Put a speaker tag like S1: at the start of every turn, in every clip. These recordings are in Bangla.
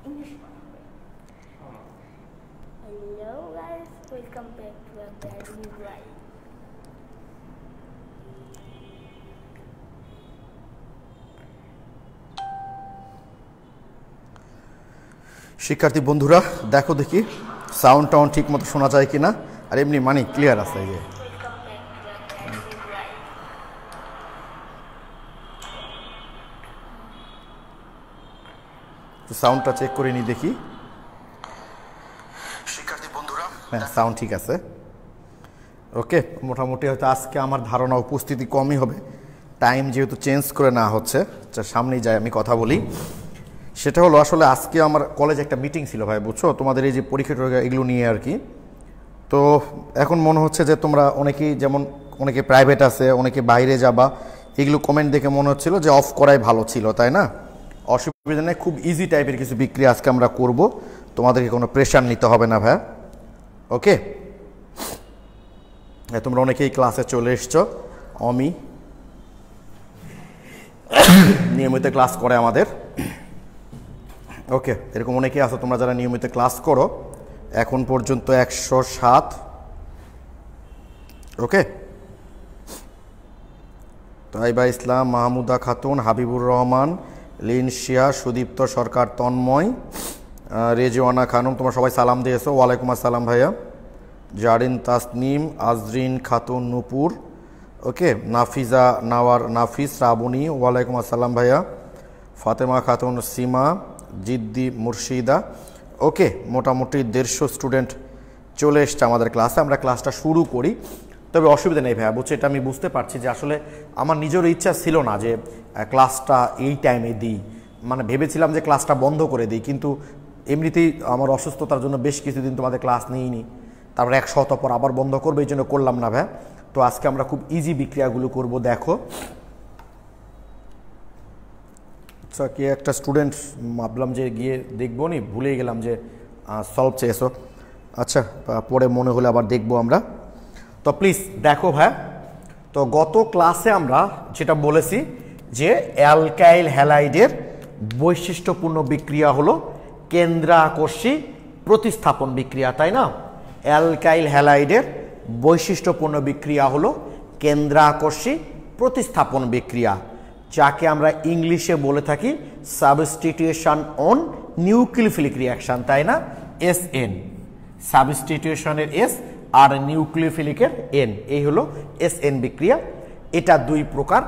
S1: English. Hello guys, welcome back to a brand new live.
S2: শিক্ষার্থী বন্ধুরা দেখো দেখি সাউন্ড টাউন ঠিক মতো শোনা যায় কিনা আর এমনি মানে ক্লিয়ার আছে এই যে সাউন্ডটা চেক করে নি দেখি শিক্ষার্থী বন্ধুরা হ্যাঁ সাউন্ড ঠিক আছে ওকে মোটামুটি হয়তো আজকে আমার ধারণা উপস্থিতি কমই হবে টাইম যেহেতু চেঞ্জ করে না হচ্ছে সামনেই যাই আমি কথা বলি সেটা হলো আসলে আজকে আমার কলেজে একটা মিটিং ছিল ভাই বুঝছো তোমাদের এই যে পরীক্ষা এগুলো নিয়ে আর কি তো এখন মনে হচ্ছে যে তোমরা অনেকেই যেমন অনেকে প্রাইভেট আছে অনেকে বাইরে যাবা এগুলো কমেন্ট দেখে মনে হচ্ছিল যে অফ করাই ভালো ছিল তাই না অসুবিধা নেই খুব ইজি টাইপের কিছু বিক্রি আজকে আমরা করব তোমাদেরকে কোনো প্রেশার নিতে হবে না ভাই ওকে তোমরা অনেকেই ক্লাসে চলে এসছো অমি নিয়মিত ক্লাস করে আমাদের ওকে এরকম অনেকেই আছো তোমরা যারা নিয়মিত ক্লাস করো এখন পর্যন্ত 107 ওকে তাইবা ইসলাম মাহমুদা খাতুন হাবিবুর রহমান লিনশিয়া সুদীপ্ত সরকার তন্ময় রেজওয়ানা খানম তোমরা সবাই সালাম দিয়েছো ওয়ালাইকুম আসসালাম ভাইয়া জারিন তাসনিম আজরিন খাতুন নূপুর ওকে নাফিজা নাওয়ার নাফিস শ্রাবণী ওয়ালাইকুম আসসালাম ভাইয়া ফাতেমা খাতুন সীমা জিদ্দি মুর্শিদা ওকে মোটামুটি 150 স্টুডেন্ট চলে এসছে আমাদের ক্লাসে আমরা ক্লাসটা শুরু করি তবে অসুবিধা নেই ভাইয়া বুঝছি এটা আমি বুঝতে পারছি যে আসলে আমার নিজের ইচ্ছা ছিল না যে ক্লাসটা এই টাইমে দিই মানে ভেবেছিলাম যে ক্লাসটা বন্ধ করে দিই কিন্তু এমনিতেই আমার অসুস্থতার জন্য বেশ কিছুদিন তোমাদের ক্লাস নিইনি তারপর 1 সপ্তাহ পর আবার বন্ধ করবো এই জন্য করলাম না ভাইয়া তো আজকে আমরা খুব ইজি বিক্রিয়াগুলো করব দেখো আচ্ছা কি একটা স্টুডেন্ট ভাবলাম যে গিয়ে দেখবো নি ভুলেই গেলাম যে সলভ চেয়েছো আচ্ছা পরে মনে হলে আবার দেখবো আমরা তো প্লিজ দেখো ভাই তো গত ক্লাসে আমরা যেটা বলেছি যে অ্যালকাইল হ্যালাইডের বৈশিষ্ট্যপূর্ণ বিক্রিয়া হলো কেন্দ্রাকর্ষী প্রতিস্থাপন বিক্রিয়া তাই না অ্যালকাইল হ্যালাইডের বৈশিষ্ট্যপূর্ণ বিক্রিয়া হলো কেন্দ্রাকর্ষী প্রতিস্থাপন বিক্রিয়া যাকে আমরা ইংলিশে বলে থাকি সাবস্টিটিউশন অন নিউক্লিওফিলিক রিঅ্যাকশন তাই না এসএন সাবস্টিটিউশনের এস আর নিউক্লিওফিলিকের এন এই হলো এসএন বিক্রিয়া এটা দুই প্রকার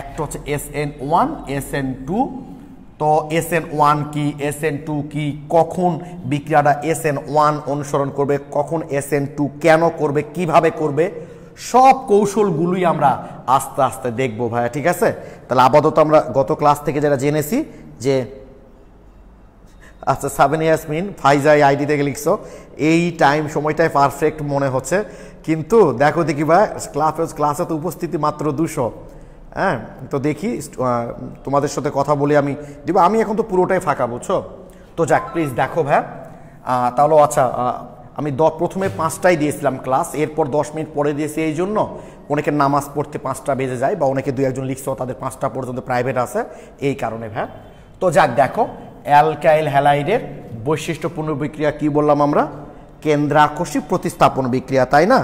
S2: একটা হচ্ছে SN1 SN2 তো SN1 কি SN2 কি কখন বিক্রিয়াটা SN1 অনুসরণ করবে কখন SN2 কেন করবে কিভাবে করবে সব কৌশলগুলোই আমরা আস্তে আস্তে দেখবো ভাইয়া ঠিক আছে তাহলে আপাতত আমরা গত ক্লাস থেকে যারা জেনেছি যে আচ্ছা সাবেন ইয়াসমিন ফাইজা আইডি থেকে লিখছো এই টাইম সময়টাই পারফেক্ট মনে হচ্ছে কিন্তু দেখো দেখি ভাই ক্লাসে তো উপস্থিতি মাত্র 200 হ্যাঁ তো দেখি তোমাদের সাথে কথা বলে আমি দিব আমি এখন তো পুরোটাই ফাঁকা বুঝছো তো যাক প্লিজ দেখো ভাই তাহলে আচ্ছা আমি প্রথমে 5টায় দিয়েছিলাম ক্লাস এরপর 10 মিনিট পরে দিয়েছি এই জন্য অনেকের নামাজ পড়তে 5টা বেজে যায় বা অনেকে 2-1 লিখছো তাদের 5টা পর্যন্ত প্রাইভেট আছে এই কারণে ভাই তো যাক দেখো অ্যালকাইল হ্যালাইডের বৈশিষ্ট্যপূর্ণ বিক্রিয়া কি বললাম আমরা কেন্দ্রাকর্ষী প্রতিস্থাপন বিক্রিয়া তাই না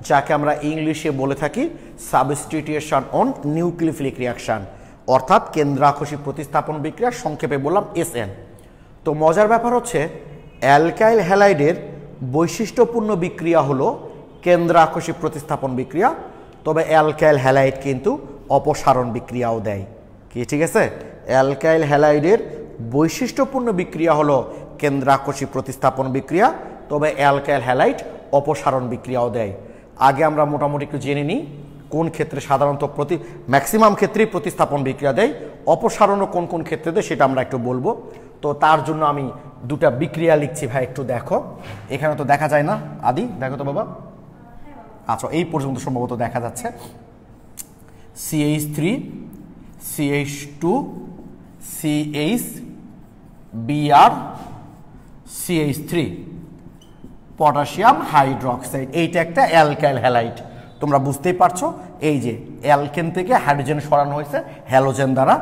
S2: যাকে আমরা ইংলিশে বলে থাকি সাবস্টিটিউশন অন নিউক্লিওফিলিক রিঅ্যাকশন অর্থাৎ কেন্দ্রাকর্ষী প্রতিস্থাপন বিক্রিয়া সংক্ষেপে বললাম এসএন তো মজার ব্যাপার হচ্ছে অ্যালকাইল হ্যালাইডের বৈশিষ্ট্যপূর্ণ বিক্রিয়া হলো কেন্দ্রাকর্ষী প্রতিস্থাপন বিক্রিয়া তবে অ্যালকাইল হ্যালাইড কিন্তু অপসারণ বিক্রিয়াও দেয় কি ঠিক আছে অ্যালকাইল হ্যালাইডের বৈশিষ্ট্যপূর্ণ বিক্রিয়া হলো কেন্দ্রাকর্ষী প্রতিস্থাপন বিক্রিয়া তবে অ্যালকাইল হ্যালাইড অপসারণ বিক্রিয়াও দেয় আগে আমরা মোটামুটি একটু জেনে নিই কোন ক্ষেত্রে সাধারণত ম্যাক্সিমাম ক্ষেত্রেই প্রতিস্থাপন বিক্রিয়া দেয় অপসারণও কোন কোন ক্ষেত্রে দেয় সেটা আমরা একটু বলবো তো তার জন্য আমি দুটা বিক্রিয়া লিখছি ভাই একটু দেখো এখানে তো দেখা যায় না আদি দেখো তো বাবা আচ্ছা এই পর্যন্ত সম্ভবত দেখা যাচ্ছে CH3 CH2 CH Br CH3 potassium hydroxide এইটা একটা অ্যালকাইল হ্যালাইড তোমরা বুঝতেই পারছো এই যে অ্যালকেন থেকে হাইড্রোজেন সরানো হয়েছে হ্যালোজেন দ্বারা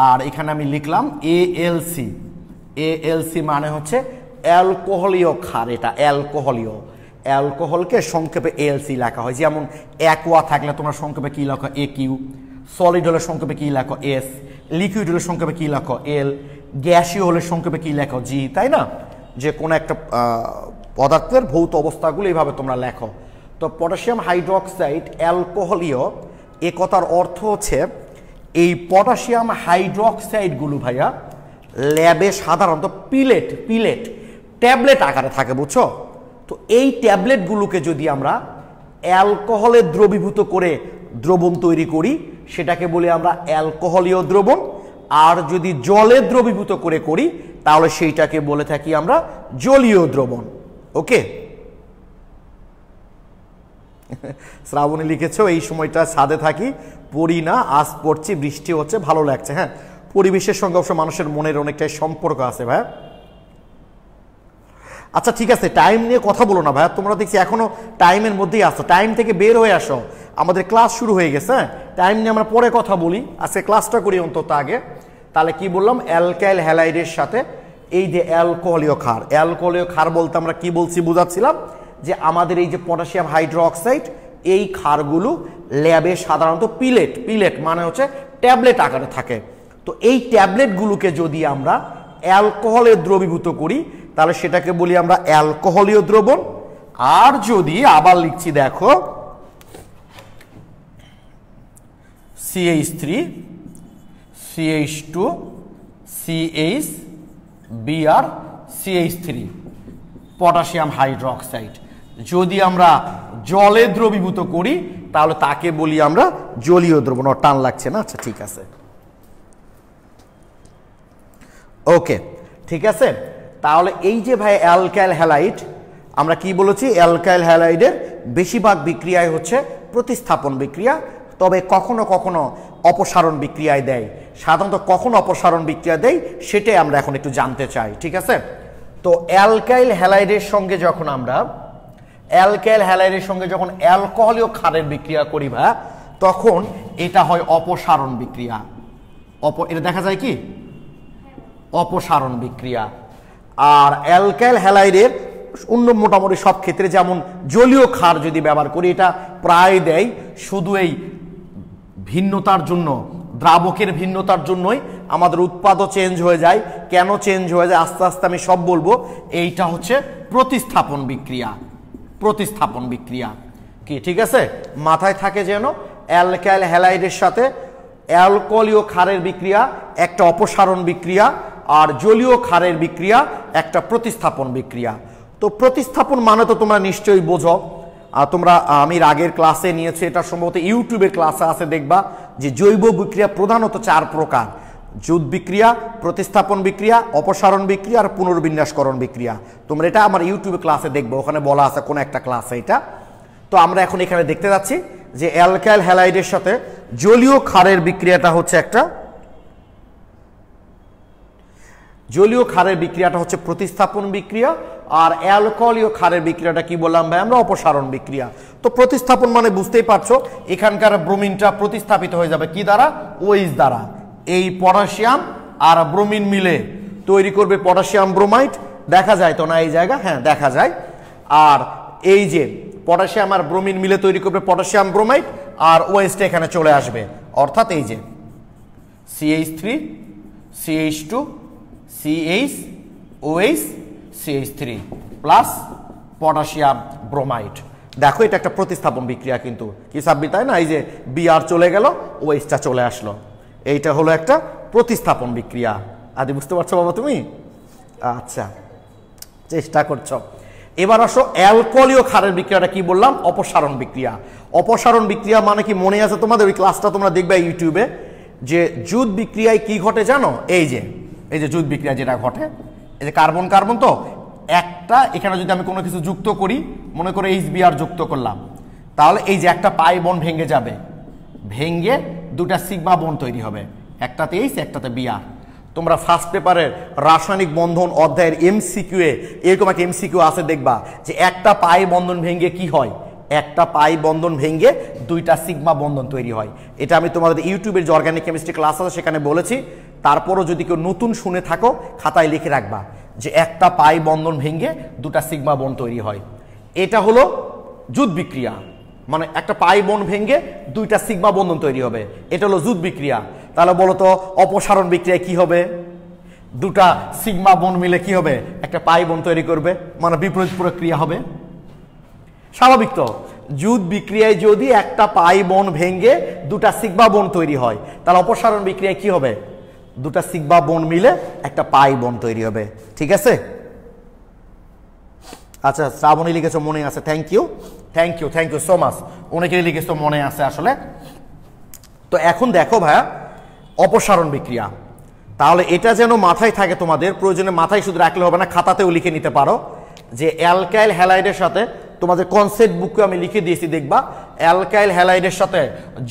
S2: আর এখানে আমি লিখলাম এএলসি। এএলসি মানে হচ্ছে অ্যালকোহলীয় ক্ষার, এটা অ্যালকোহলীয়। অ্যালকোহলকে সংক্ষেপে এএলসি লেখা হয়। যেমন অ্যাকোয়া থাকলে তোমরা সংক্ষেপে কি লেখো? একিউ। সলিড হলে সংক্ষেপে কি লেখো? এস। লিকুইড হলে সংক্ষেপে কি লেখো? এল। গ্যাসীয় হলে সংক্ষেপে কি লেখো? জি, তাই না? যে কোনো একটা পদার্থের ভৌত অবস্থাগুলো এইভাবে তোমরা লেখো। তো পটাশিয়াম হাইড্রোক্সাইড অ্যালকোহলীয়, এ কথার অর্থ হচ্ছে এই পটাশিয়াম হাইড্রোক্সাইডগুলো ভাইয়া ল্যাবে সাধারণত পিলেট ট্যাবলেট আকারে থাকে, বুঝছো? তো এই ট্যাবলেটগুলোকে যদি আমরা অ্যালকোহলে দ্রবীভূত করে দ্রবণ তৈরি করি সেটাকে বলি আমরা অ্যালকোহলীয় দ্রবণ। আর যদি জলে দ্রবীভূত করে করি তাহলে সেইটাকে বলে থাকি আমরা জলীয় দ্রবণ। ওকে, শ্রাবণী লিখেছো এই সময়টা ছাদে থাকি, পড়ি না, আজ পড়ছি, বৃষ্টি হচ্ছে, ভালো লাগছে। হ্যাঁ, পরিবেশের সঙ্গে অবশ্য মানুষের মনের অনেকটাই সম্পর্ক আছে ভাই। আচ্ছা ঠিক আছে, টাইম নিয়ে কথা বলো না ভাইয়া, তোমরা দেখছি এখনো টাইমের মধ্যেই আসো, টাইম থেকে বের হয়ে আসো, আমাদের ক্লাস শুরু হয়ে গেছে। হ্যাঁ, টাইম নিয়ে আমরা পরে কথা বলি, আজকে ক্লাসটা করি অন্তত আগে। তাহলে কি বললাম? অ্যালকাইল হ্যালাইডের সাথে এই যে অ্যালকোহলীয় ক্ষার, অ্যালকোহলীয় ক্ষার বলতে আমরা কি বলছি বুঝাচ্ছিলাম যে আমাদের এই যে পটাশিয়াম হাইড্রোক্সাইড, এই ক্ষারগুলো ল্যাবে সাধারণত পিলেট মানে হচ্ছে ট্যাবলেট আকারে থাকে। তো এই ট্যাবলেটগুলোকে যদি আমরা অ্যালকোহলে দ্রবীভূত করি তাহলে সেটাকে বলি আমরা অ্যালকোহলীয় দ্রবণ। আর যদি আবার লিখছি দেখো CH3 CH2 CH Br CH3 potassium hydroxide, যদি আমরা জলে দ্রবীভূত করি তাহলে তাকে বলি আমরা জলীয় দ্রবণ। টান লাগছে না? আচ্ছা ঠিক আছে, ওকে ঠিক আছে। তাহলে এই যে ভাই অ্যালকাইল হ্যালাইড, আমরা কি বলেছি? অ্যালকাইল হ্যালাইডের বেশিরভাগ বিক্রিয়ায় হচ্ছে প্রতিস্থাপন বিক্রিয়া, তবে কখনো কখনো অপসারণ বিক্রিয়ায় দেয়। সাধারণত কখন অপসারণ বিক্রিয়া দেয় সেটাই আমরা এখন একটু জানতে চাই, ঠিক আছে? তো অ্যালকাইল হ্যালাইডের সঙ্গে যখন আমরা অ্যালকোহলীয় ক্ষারের বিক্রিয়া করি ভাই, তখন এটা হয় অপসারণ বিক্রিয়া। এটা দেখা যায় কি? অপসারণ বিক্রিয়া। আর অ্যালকাইল হ্যালাইডের অন্য মোটামুটি সব ক্ষেত্রে, যেমন জলীয় ক্ষার যদি ব্যবহার করি, এটা প্রায় দেয় শুধু এই ভিন্নতার জন্য, দ্রাবকের ভিন্নতার জন্যই আমাদের উৎপাদও চেঞ্জ হয়ে যায়। কেন চেঞ্জ হয়ে যায় আস্তে আস্তে আমি সব বলবো। এইটা হচ্ছে প্রতিস্থাপন বিক্রিয়া কি, ঠিক আছে? মাথায় থাকে যেন অ্যালকাইল হ্যালাইডের সাথে অ্যালকোহলীয় ক্ষারের বিক্রিয়া একটা অপসারণ বিক্রিয়া, আর জলীয় ক্ষারের বিক্রিয়া একটা প্রতিস্থাপন বিক্রিয়া। তো প্রতিস্থাপন মানে তো তোমরা নিশ্চয়ই বোঝো, তোমরা আমি আগের ক্লাসে নিয়েছি, এটা সম্ভবত ইউটিউবের ক্লাসে আছে, দেখবা যে জৈব বিক্রিয়া প্রধানত 4 প্রকার: যুত বিক্রিয়া, প্রতিস্থাপন বিক্রিয়া, অপসারণ বিক্রিয়া আর পুনর্বিন্যাসকরণ বিক্রিয়া। তোমরা এটা আমার ইউটিউবে ক্লাসে দেখবে, ওখানে বলা আছে কোন একটা ক্লাসে এটা। তো আমরা এখন এখানে দেখতে যাচ্ছি যে অ্যালকাইল হ্যালাইডের সাথে জলীয় ক্ষারের বিক্রিয়াটা হচ্ছে প্রতিস্থাপন বিক্রিয়া, আর অ্যালকোহলীয় ক্ষারের বিক্রিয়াটা কি বললাম ভাই আমরা? অপসারণ বিক্রিয়া। তো প্রতিস্থাপন মানে বুঝতেই পারছো, এখানকার ব্রোমিনটা প্রতিস্থাপিত হয়ে যাবে কি দ্বারা? OH দ্বারা। এই পটাশিয়াম আর ব্রোমিন মিলে তৈরি করবে পটাশিয়াম ব্রোমাইড। দেখা যায় তো না এই জায়গা? হ্যাঁ দেখা যায়। আর এই যে পটাশিয়াম আর ব্রোমিন মিলে তৈরি করবে পটাশিয়াম ব্রোমাইড, আর OHটা এখানে চলে আসবে, অর্থাৎ এই যে CH3 CH2 CH OH CH3 plus potassium bromide. দেখো এটা একটা প্রতিস্থাপন বিক্রিয়া কিন্তু, কি সাব্বির, তাই না? এই যে Br চলে গেল, OHটা চলে আসলো, এইটা হলো একটা প্রতিস্থাপন বিক্রিয়া। আদি বুঝতে পারছো বাবা তুমি? আচ্ছা, চেষ্টা করছো। এবার আসো অ্যালকোহলীয় ক্ষারের বিক্রিয়াটা কি বললাম? অপসারণ বিক্রিয়া। অপসারণ বিক্রিয়া মানে কি মনে আছে তোমাদের? ওই ক্লাসটা তোমরা দেখবে ইউটিউবে, যে যুত বিক্রিয়ায় কি ঘটে জানো? এই যে যুত বিক্রিয়া যেটা ঘটে, এই যে কার্বন কার্বন, তো একটা এখানে যদি আমি কোনো কিছু যুক্ত করি, মনে করে HBr যুক্ত করলাম, তাহলে এই যে একটা পাই বন্ড ভেঙে যাবে, ভেঙে দুটা সিগমা বন্ড তৈরি হবে, একটাতে H একটাতে Br। তোমরা ফার্স্ট পেপারের রাসায়নিক বন্ধন অধ্যায়ের MCQ এ এরকম একটা MCQ আছে, দেখবা যে একটা পাই বন্ধন ভেঙে কি হয়? একটা পাই বন্ধন ভেঙে দুইটা সিগমা বন্ধন তৈরি হয়। এটা আমি তোমাদের ইউটিউবের যে অর্গানিক কেমিস্ট্রি ক্লাস আছে সেখানে বলেছি। তারপরও যদি কেউ নতুন শুনে থাকো খাতায় লিখে রাখবা যে একটা পাই বন্ধন ভেঙে দুটা সিগমা বন্ড তৈরি হয়। এটা হলো যুদ্ধ বিক্রিয়া, মানে একটা পাই বন্ড ভেঙে দুইটা সিগমা বন্ধন তৈরি হবে, এটা হলো যুদ্ধ বিক্রিয়া। তাহলে বলো তো অপসারণ বিক্রিয়ায় কি হবে? দুটা সিগমা বন্ড মিলে কি হবে? একটা পাই বন্ড তৈরি করবে, মানে বিপরীত প্রক্রিয়া হবে। স্বাভাবিক তো, যুদ্ধ বিক্রিয়ায় যদি একটা পাই বন্ড ভেঙে দুটা সিগমা বন্ড তৈরি হয়, তাহলে অপসারণ বিক্রিয়ায় কি হবে? দুটা সিগমা বন্ড মিলে একটা পাই বন্ড তৈরি হবে। ঠিক আছে? আচ্ছা, শ্রাবণী লিখেছো মনে আছে, থ্যাংক ইউ সো মাচ। অনেকেই লিখেছো মনে আছে আসলে। তো এখন দেখো ভাইয়া, অপসারণ বিক্রিয়া, তাহলে এটা যেন মাথায় থাকে তোমাদের, প্রয়োজনে মাথায় শুধু রাখলে হবে না, খাতাতেও লিখে নিতে পারো যে অ্যালকাইল হ্যালাইডের সাথে, তোমাদের কনসেপ্ট বুকে আমি লিখে দিয়েছি দেখবা, অ্যালকাইল হ্যালাইডের সাথে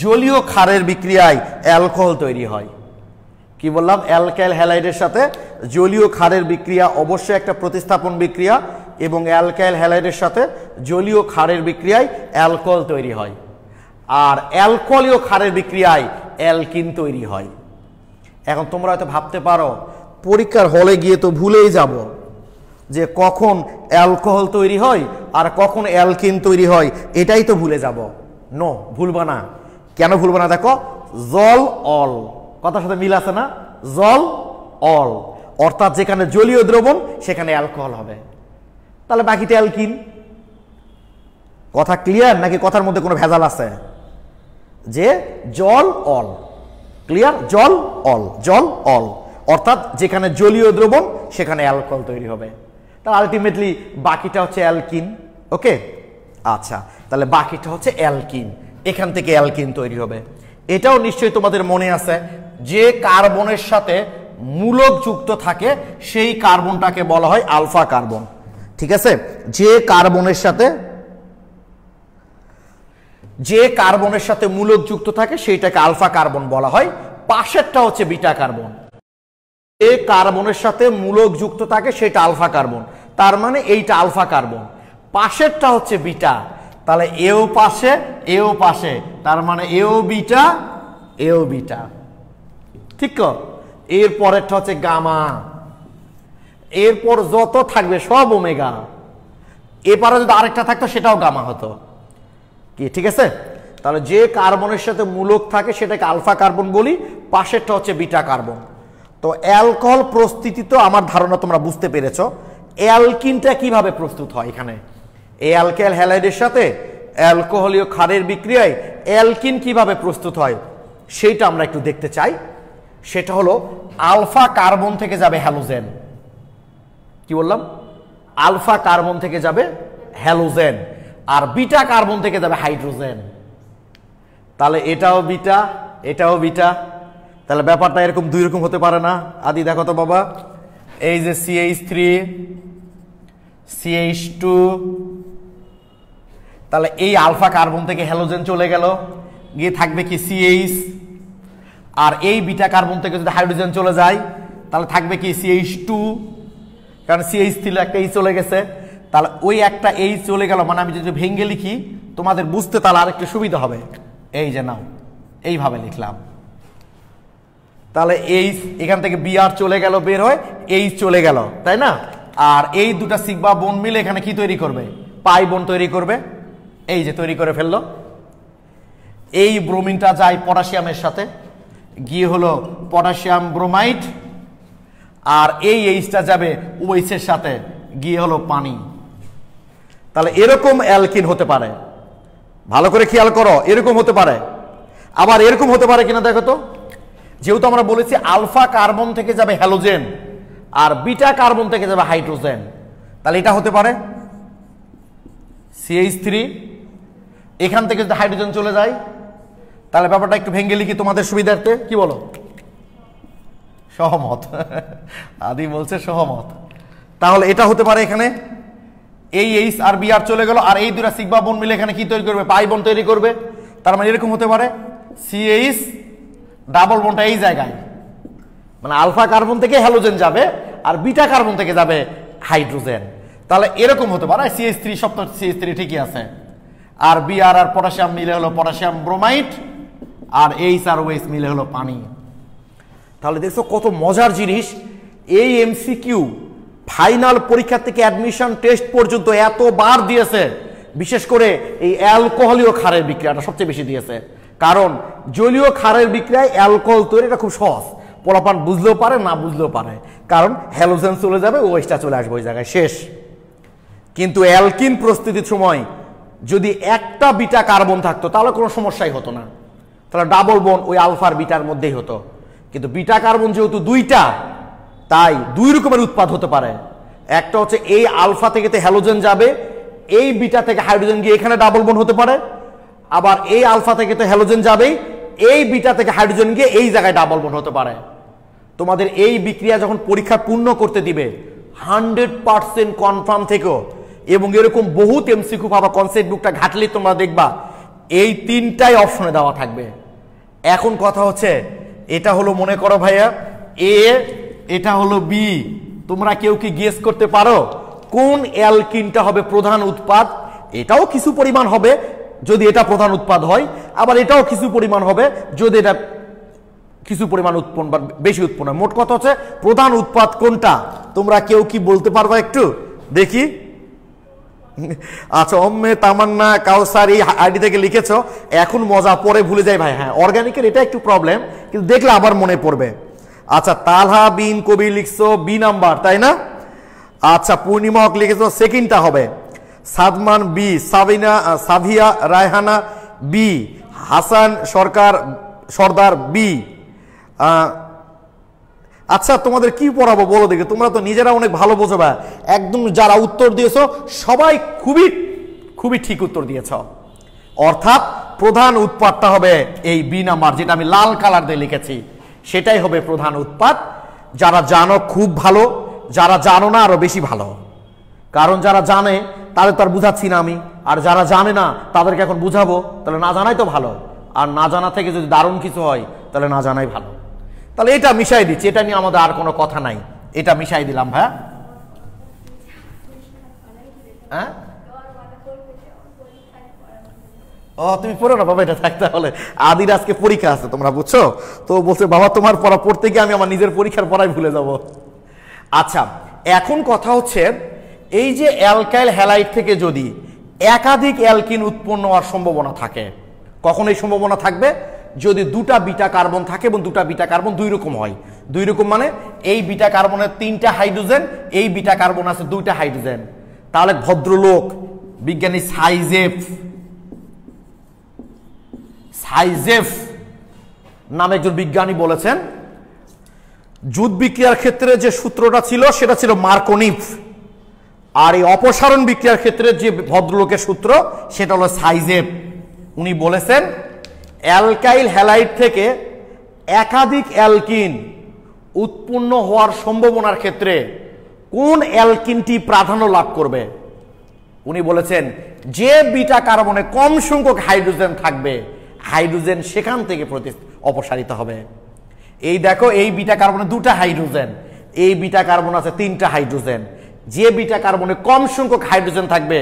S2: জলীয় ক্ষারের বিক্রিয়ায় অ্যালকোহল তৈরি হয়। কি বললাম? অ্যালকাইল হ্যালাইডের সাথে জলীয় ক্ষারের বিক্রিয়া অবশ্যই একটা প্রতিস্থাপন বিক্রিয়া, এবং অ্যালকাইল হ্যালাইডের সাথে জলীয় ক্ষারের বিক্রিয়ায় অ্যালকোহল তৈরি হয়। আর অ্যালকোহলীয় ক্ষারের বিক্রিয়ায় অ্যালকিন তৈরি হয়। এখন তোমরা হয়তো ভাবতে পারো পরীক্ষার হলে গিয়ে তো ভুলেই যাব যে কখন অ্যালকোহল তৈরি হয় আর কখন অ্যালকিন তৈরি হয়, এটাই তো ভুলে যাব। নো, ভুলবা না। কেন ভুলবা না? দেখো, জল অল কথার সাথে মিল আছে না? জল অল, অর্থাৎ যেখানে জলীয় দ্রবণ সেখানে অ্যালকোহল হবে, তাহলে বাকিটা অ্যালকিন। কথা ক্লিয়ার নাকি কথার মধ্যে কোনো ভেজাল আছে? যে জল অল, ক্লিয়ার? জল অল, অর্থাৎ যেখানে জলীয় দ্রবণ সেখানে অ্যালকোহল তৈরি হবে, তাহলে আলটিমেটলি বাকিটা হচ্ছে অ্যালকিন। ওকে, আচ্ছা, তাহলে বাকিটা হচ্ছে অ্যালকিন, এখান থেকে অ্যালকিন তৈরি হবে। এটাও নিশ্চয়ই তোমাদের মনে আছে যে কার্বনের সাথে মূলক যুক্ত থাকে সেই কার্বনটাকে বলা হয় আলফা কার্বন। ঠিক আছে? যে কার্বনের সাথে মূলক যুক্ত থাকে সেইটাকে আলফা কার্বন বলা হয়। পাশেরটা হচ্ছে বিটা কার্বন। যে কার্বনের সাথে মূলক যুক্ত থাকে সেটা আলফা কার্বন, তার মানে এইটা আলফা কার্বন। পাশেরটা হচ্ছে বিটা, তাহলে এও পাশে, তার মানে এও বিটা। ঠিক তো? এর পরেরটা হচ্ছে গামা, এরপর যত থাকবে সব ওমেগা। এরপরে যদি আরেকটা থাকতো সেটাও গামা হতো। কি ঠিক আছে? তাহলে যে কার্বনের সাথে মূলক থাকে সেটাকে আলফা কার্বন বলি, পাশেরটা হচ্ছে বিটা কার্বন। তো অ্যালকোহল প্রস্তুতি তো আমার ধারণা তোমরা বুঝতে পেরেছো। অ্যালকিনটা কিভাবে প্রস্তুত হয়? এখানে এই অ্যালকাইল হ্যালাইডের সাথে অ্যালকোহলীয় ক্ষারের বিক্রিয়ায় অ্যালকিন কিভাবে প্রস্তুত হয় সেইটা আমরা একটু দেখতে চাই। সেটা হলো আলফা কার্বন থেকে যাবে হ্যালোজেন। কি বললাম? আলফা কার্বন থেকে যাবে হ্যালোজেন, আর বিটা কার্বন থেকে যাবে হাইড্রোজেন। তাহলে এটাও বিটা, তাহলে ব্যাপারটা এরকম দুই রকম হতে পারে না? আদি দেখো তো বাবা, এই যে CH3 CH2, তাহলে এই আলফা কার্বন থেকে হ্যালোজেন চলে গেল, গিয়ে থাকবে কি CH, আর এই বিটা কার্বন থেকে যদি হাইড্রোজেন চলে যায় তাহলে থাকবে কি CH2, কারণ CH ছিল একটা এই চলে গেছে, তাহলে ওই একটা এই চলে গেল, মানে আমি যদি ভেঙে লিখি তোমাদের বুঝতে তাহলে আরেকটু সুবিধা হবে। এই যে নাও, এইভাবে লিখলাম, তাহলে এই এখান থেকে বিআর চলে গেল, বের হয় এই চলে গেল, তাই না? আর এই দুটা সিগমা বোন মিলে এখানে কি তৈরি করবে? পাই বোন তৈরি করবে। এই যে তৈরি করে ফেললো। এই ব্রোমিনটা যায় পটাশিয়ামের সাথে, গিয়ে হলো পটাশিয়াম ব্রোমাইড, আর এই এইচটা যাবে ওএইচের সাথে, গিয়ে হলো পানি। তাহলে এরকম অ্যালকিন হতে পারে, ভালো করে খেয়াল করো, এরকম হতে পারে। আবার এরকম হতে পারে কিনা দেখো তো, যেহেতু আমরা বলেছি আলফা কার্বন থেকে যাবে হ্যালোজেন আর বিটা কার্বন থেকে যাবে হাইড্রোজেন, তাহলে এটা হতে পারে CH3, এখান থেকে যদি হাইড্রোজেন চলে যায় তাহলে ব্যাপারটা একটু ভেঙে লিখি তোমাদের সুবিধার্থে। কি বলো? সহমত? আদি বলছে সহমত। তাহলে এটা হতে পারে, এখানে এই এইচ আর বি আর চলে গেল, আর এই দুটা সিগমা বোন মিলে এখানে কি তৈরি করবে? পাই বোন তৈরি করবে। তার মানে এরকম হতে পারে CH ডাবল বোনটা এই জায়গায়, মানে আলফা কার্বন থেকে হ্যালোজেন যাবে আর বিটা কার্বন থেকে যাবে হাইড্রোজেন। তাহলে এরকম হতে পারে CH3, সব তো CH3 ঠিকই আছে। আর বিআর আর পটাশিয়াম মিলে হলো পটাশিয়াম ব্রোমাইড, আর এইচ আর ওএইচ মিলে হলো পানি। তাহলে দেখছো কত মজার জিনিস। এই এমসিকিউ ফাইনাল পরীক্ষা থেকে অ্যাডমিশন টেস্ট পর্যন্ত এতবার দিয়েছে, বিশেষ করে এই অ্যালকোহলীয় ক্ষারের বিক্রিয়াটা সবচেয়ে বেশি দিয়েছে। কারণ জলীয় ক্ষারের বিক্রিয়ায় অ্যালকোহল তৈরিটা খুব সহজ, পোলাপান বুঝলেও পারে না বুঝলেও পারে, কারণ হ্যালোজেন চলে যাবে, ওএইচটা চলে আসবে ওই জায়গায়, শেষ। কিন্তু অ্যালকিন প্রস্তুতির সময় যদি একটা বিটা কার্বন থাকতো তাহলে কোনো সমস্যাই হতো না, তাহলে ডাবল বন্ড ওই আলফার বিটার মধ্যেই হতো। কিন্তু বিটা কার্বন যেহেতু দুইটা, তাই দুই রকমের উৎপাদ হতে পারে। একটা হচ্ছে এই আলফা থেকে হ্যালোজেন যাবে, এই বিটা থেকে হাইড্রোজেন গিয়ে এখানে ডাবল বন্ড হতে পারে, আবার এই আলফা থেকে হ্যালোজেন যাবে, এই বিটা থেকে হাইড্রোজেন গিয়ে এই জায়গায় ডাবল বন্ড হতে পারে। তোমাদের এই বিক্রিয়া যখন পরীক্ষা পূর্ণ করতে দিবে 100% কনফার্ম থেকেও, এবং এরকম বহুত এমসিকিউ পাবা, কনসেপ্ট বুকটা ঘাটলে তোমরা দেখবা এই তিনটাই অপশনে দেওয়া থাকবে। এখন কথা হচ্ছে, এটা হলো মনে করো ভাইয়া এ, এটা হলো বি, তোমরা কেউ কি গেস করতে পারো কোন অ্যালকিনটা হবে প্রধান উৎপাদ? এটাও কিছু পরিমাণ হবে যদি এটা প্রধান উৎপাদ হয়, আবার এটাও কিছু পরিমাণ হবে যদি এটা কিছু পরিমাণ উৎপন্ন বা বেশি উৎপন্ন হয়। মোট কথা হচ্ছে প্রধান উৎপাদ কোনটা, তোমরা কেউ কি বলতে পারবা একটু দেখি? আচ্ছা, অম্মে তামান্না কাউসার এই আইডি থেকে লিখেছ, এখন মজা, পরে ভুলে যাই ভাই। হ্যাঁ, অর্গানিকের এটা একটু প্রবলেম, কিন্তু দেখলে আবার মনে পড়বে। আচ্ছা, তালহা বিন কবি লিখছো বি নাম্বার, তাই না? আচ্ছা, পূর্ণিমা হক লিখেছো সেকেন্ডটা হবে, সাদমান বি, সাভিয়া রায়হানা বি, হাসান সর্দার বি। আচ্ছা, তোমাদের কি পড়াবো বলো দেখে, তোমরা তো নিজেরা অনেক ভালো বোঝাবা। একদম যারা উত্তর দিয়েছো সবাই খুবই খুবই ঠিক উত্তর দিয়েছ। অর্থাৎ প্রধান উৎপাদটা হবে এই বি নাম্বার, যেটা আমি লাল কালার দিয়ে লিখেছি, সেটাই হবে প্রধান উৎপাদ। যারা জানো খুব ভালো, যারা জানো না আরো বেশি ভালো, কারণ যারা জানে তাদের তো আর বুঝাচ্ছি না আমি, আর যারা জানে না তাদেরকে এখন বুঝাবো, তাহলে না জানাই তো ভালো, আর না জানা থেকে যদি দারুণ কিছু হয় তাহলে না জানাই ভালো। তাহলে এটা মিশাই দিচ্ছি, এটা নিয়ে আমাদের আর কোনো কথা নাই, এটা মিশাই দিলাম। হ্যাঁ, হ্যাঁ, ও তুমি পড়ো না বাবা, এটা থাকতে হলে আদির আজকে পরীক্ষা আছে, তোমরা বুঝছো তো। বলছে বাবা তোমার পড়া পড়তে গিয়ে আমি আমার নিজের পরীক্ষার পড়াই ভুলে যাব। আচ্ছা, এখন কথা হচ্ছে, এই যে অ্যালকাইল হ্যালাইড থেকে যদি একাধিক অ্যালকিন উৎপন্ন হওয়ার সম্ভাবনা থাকে, কখন এই সম্ভাবনা থাকবে? যদি দুটা বিটা কার্বন থাকে এবং দুটা বিটা কার্বন দুই রকম হয়। দুই রকম মানে এই বিটা কার্বনের 3টা হাইড্রোজেন, এই বিটা কার্বন আছে 2টা হাইড্রোজেন। তাহলে ভদ্রলোক বিজ্ঞানী সাইজেফ নামে একজন বিজ্ঞানী বলেছেন, জুট বিক্রিয়ার ক্ষেত্রে যে সূত্রটা ছিল সেটা ছিল মার্কোনিভ, আর এই অপসারণ বিক্রিয়ার ক্ষেত্রে যে ভদ্রলোকের সূত্র সেটা হলো সাইজেফ। উনি বলেছেন অ্যালকাইল হ্যালাইড থেকে একাধিক অ্যালকিন উৎপন্ন হওয়ার সম্ভাবনার ক্ষেত্রে কোন অ্যালকিনটি প্রাধান্য লাভ করবে? উনি বলেছেন যে বিটা কার্বনে কম সংখ্যক হাইড্রোজেন থাকবে, হাইড্রোজেন সেখান থেকে অপসারিত হবে। এই দেখো, এই বিটা কার্বনে 2টা হাইড্রোজেন, এই বিটা কার্বন আছে 3টা হাইড্রোজেন। যে বিটা কার্বনে কম সংখ্যক হাইড্রোজেন থাকবে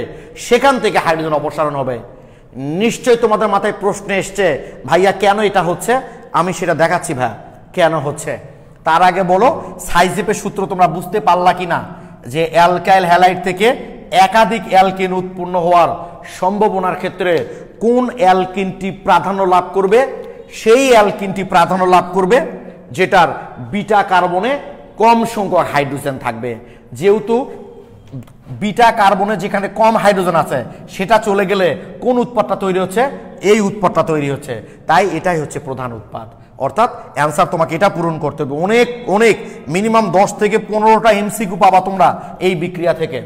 S2: সেখান থেকে হাইড্রোজেন অপসারণ হবে। নিশ্চয়ই তোমাদের মাথায় প্রশ্ন এসছে, ভাইয়া কেন এটা হচ্ছে? আমি সেটা দেখাচ্ছি ভাইয়া কেন হচ্ছে। তার আগে বলো, সাইজেফের সূত্র তোমরা বুঝতে পারলা কিনা, যে অ্যালকাইল হ্যালাইড থেকে একাধিক অ্যালকিন উৎপন্ন হওয়ার সম্ভাবনার ক্ষেত্রে কোন অ্যালকিনটি প্রাধান্য লাভ করবে? সেই অ্যালকিনটি প্রাধান্য লাভ করবে যেটার বিটা কার্বনে কম সংখ্যক হাইড্রোজেন থাকবে। যেহেতু বিটা কার্বনে যেখানে কম হাইড্রোজেন আছে সেটা চলে গেলে কোন উৎপাদটা তৈরি হচ্ছে? এই উৎপাদটা তৈরি হচ্ছে। তাই এটাই হচ্ছে প্রধান উৎপাদ। অর্থাৎ অ্যান্সার তোমাকে এটা পূরণ করতে হবে। অনেক অনেক মিনিমাম 10 থেকে 15টা এমসিকিউ পাবা তোমরা এই বিক্রিয়া থেকে।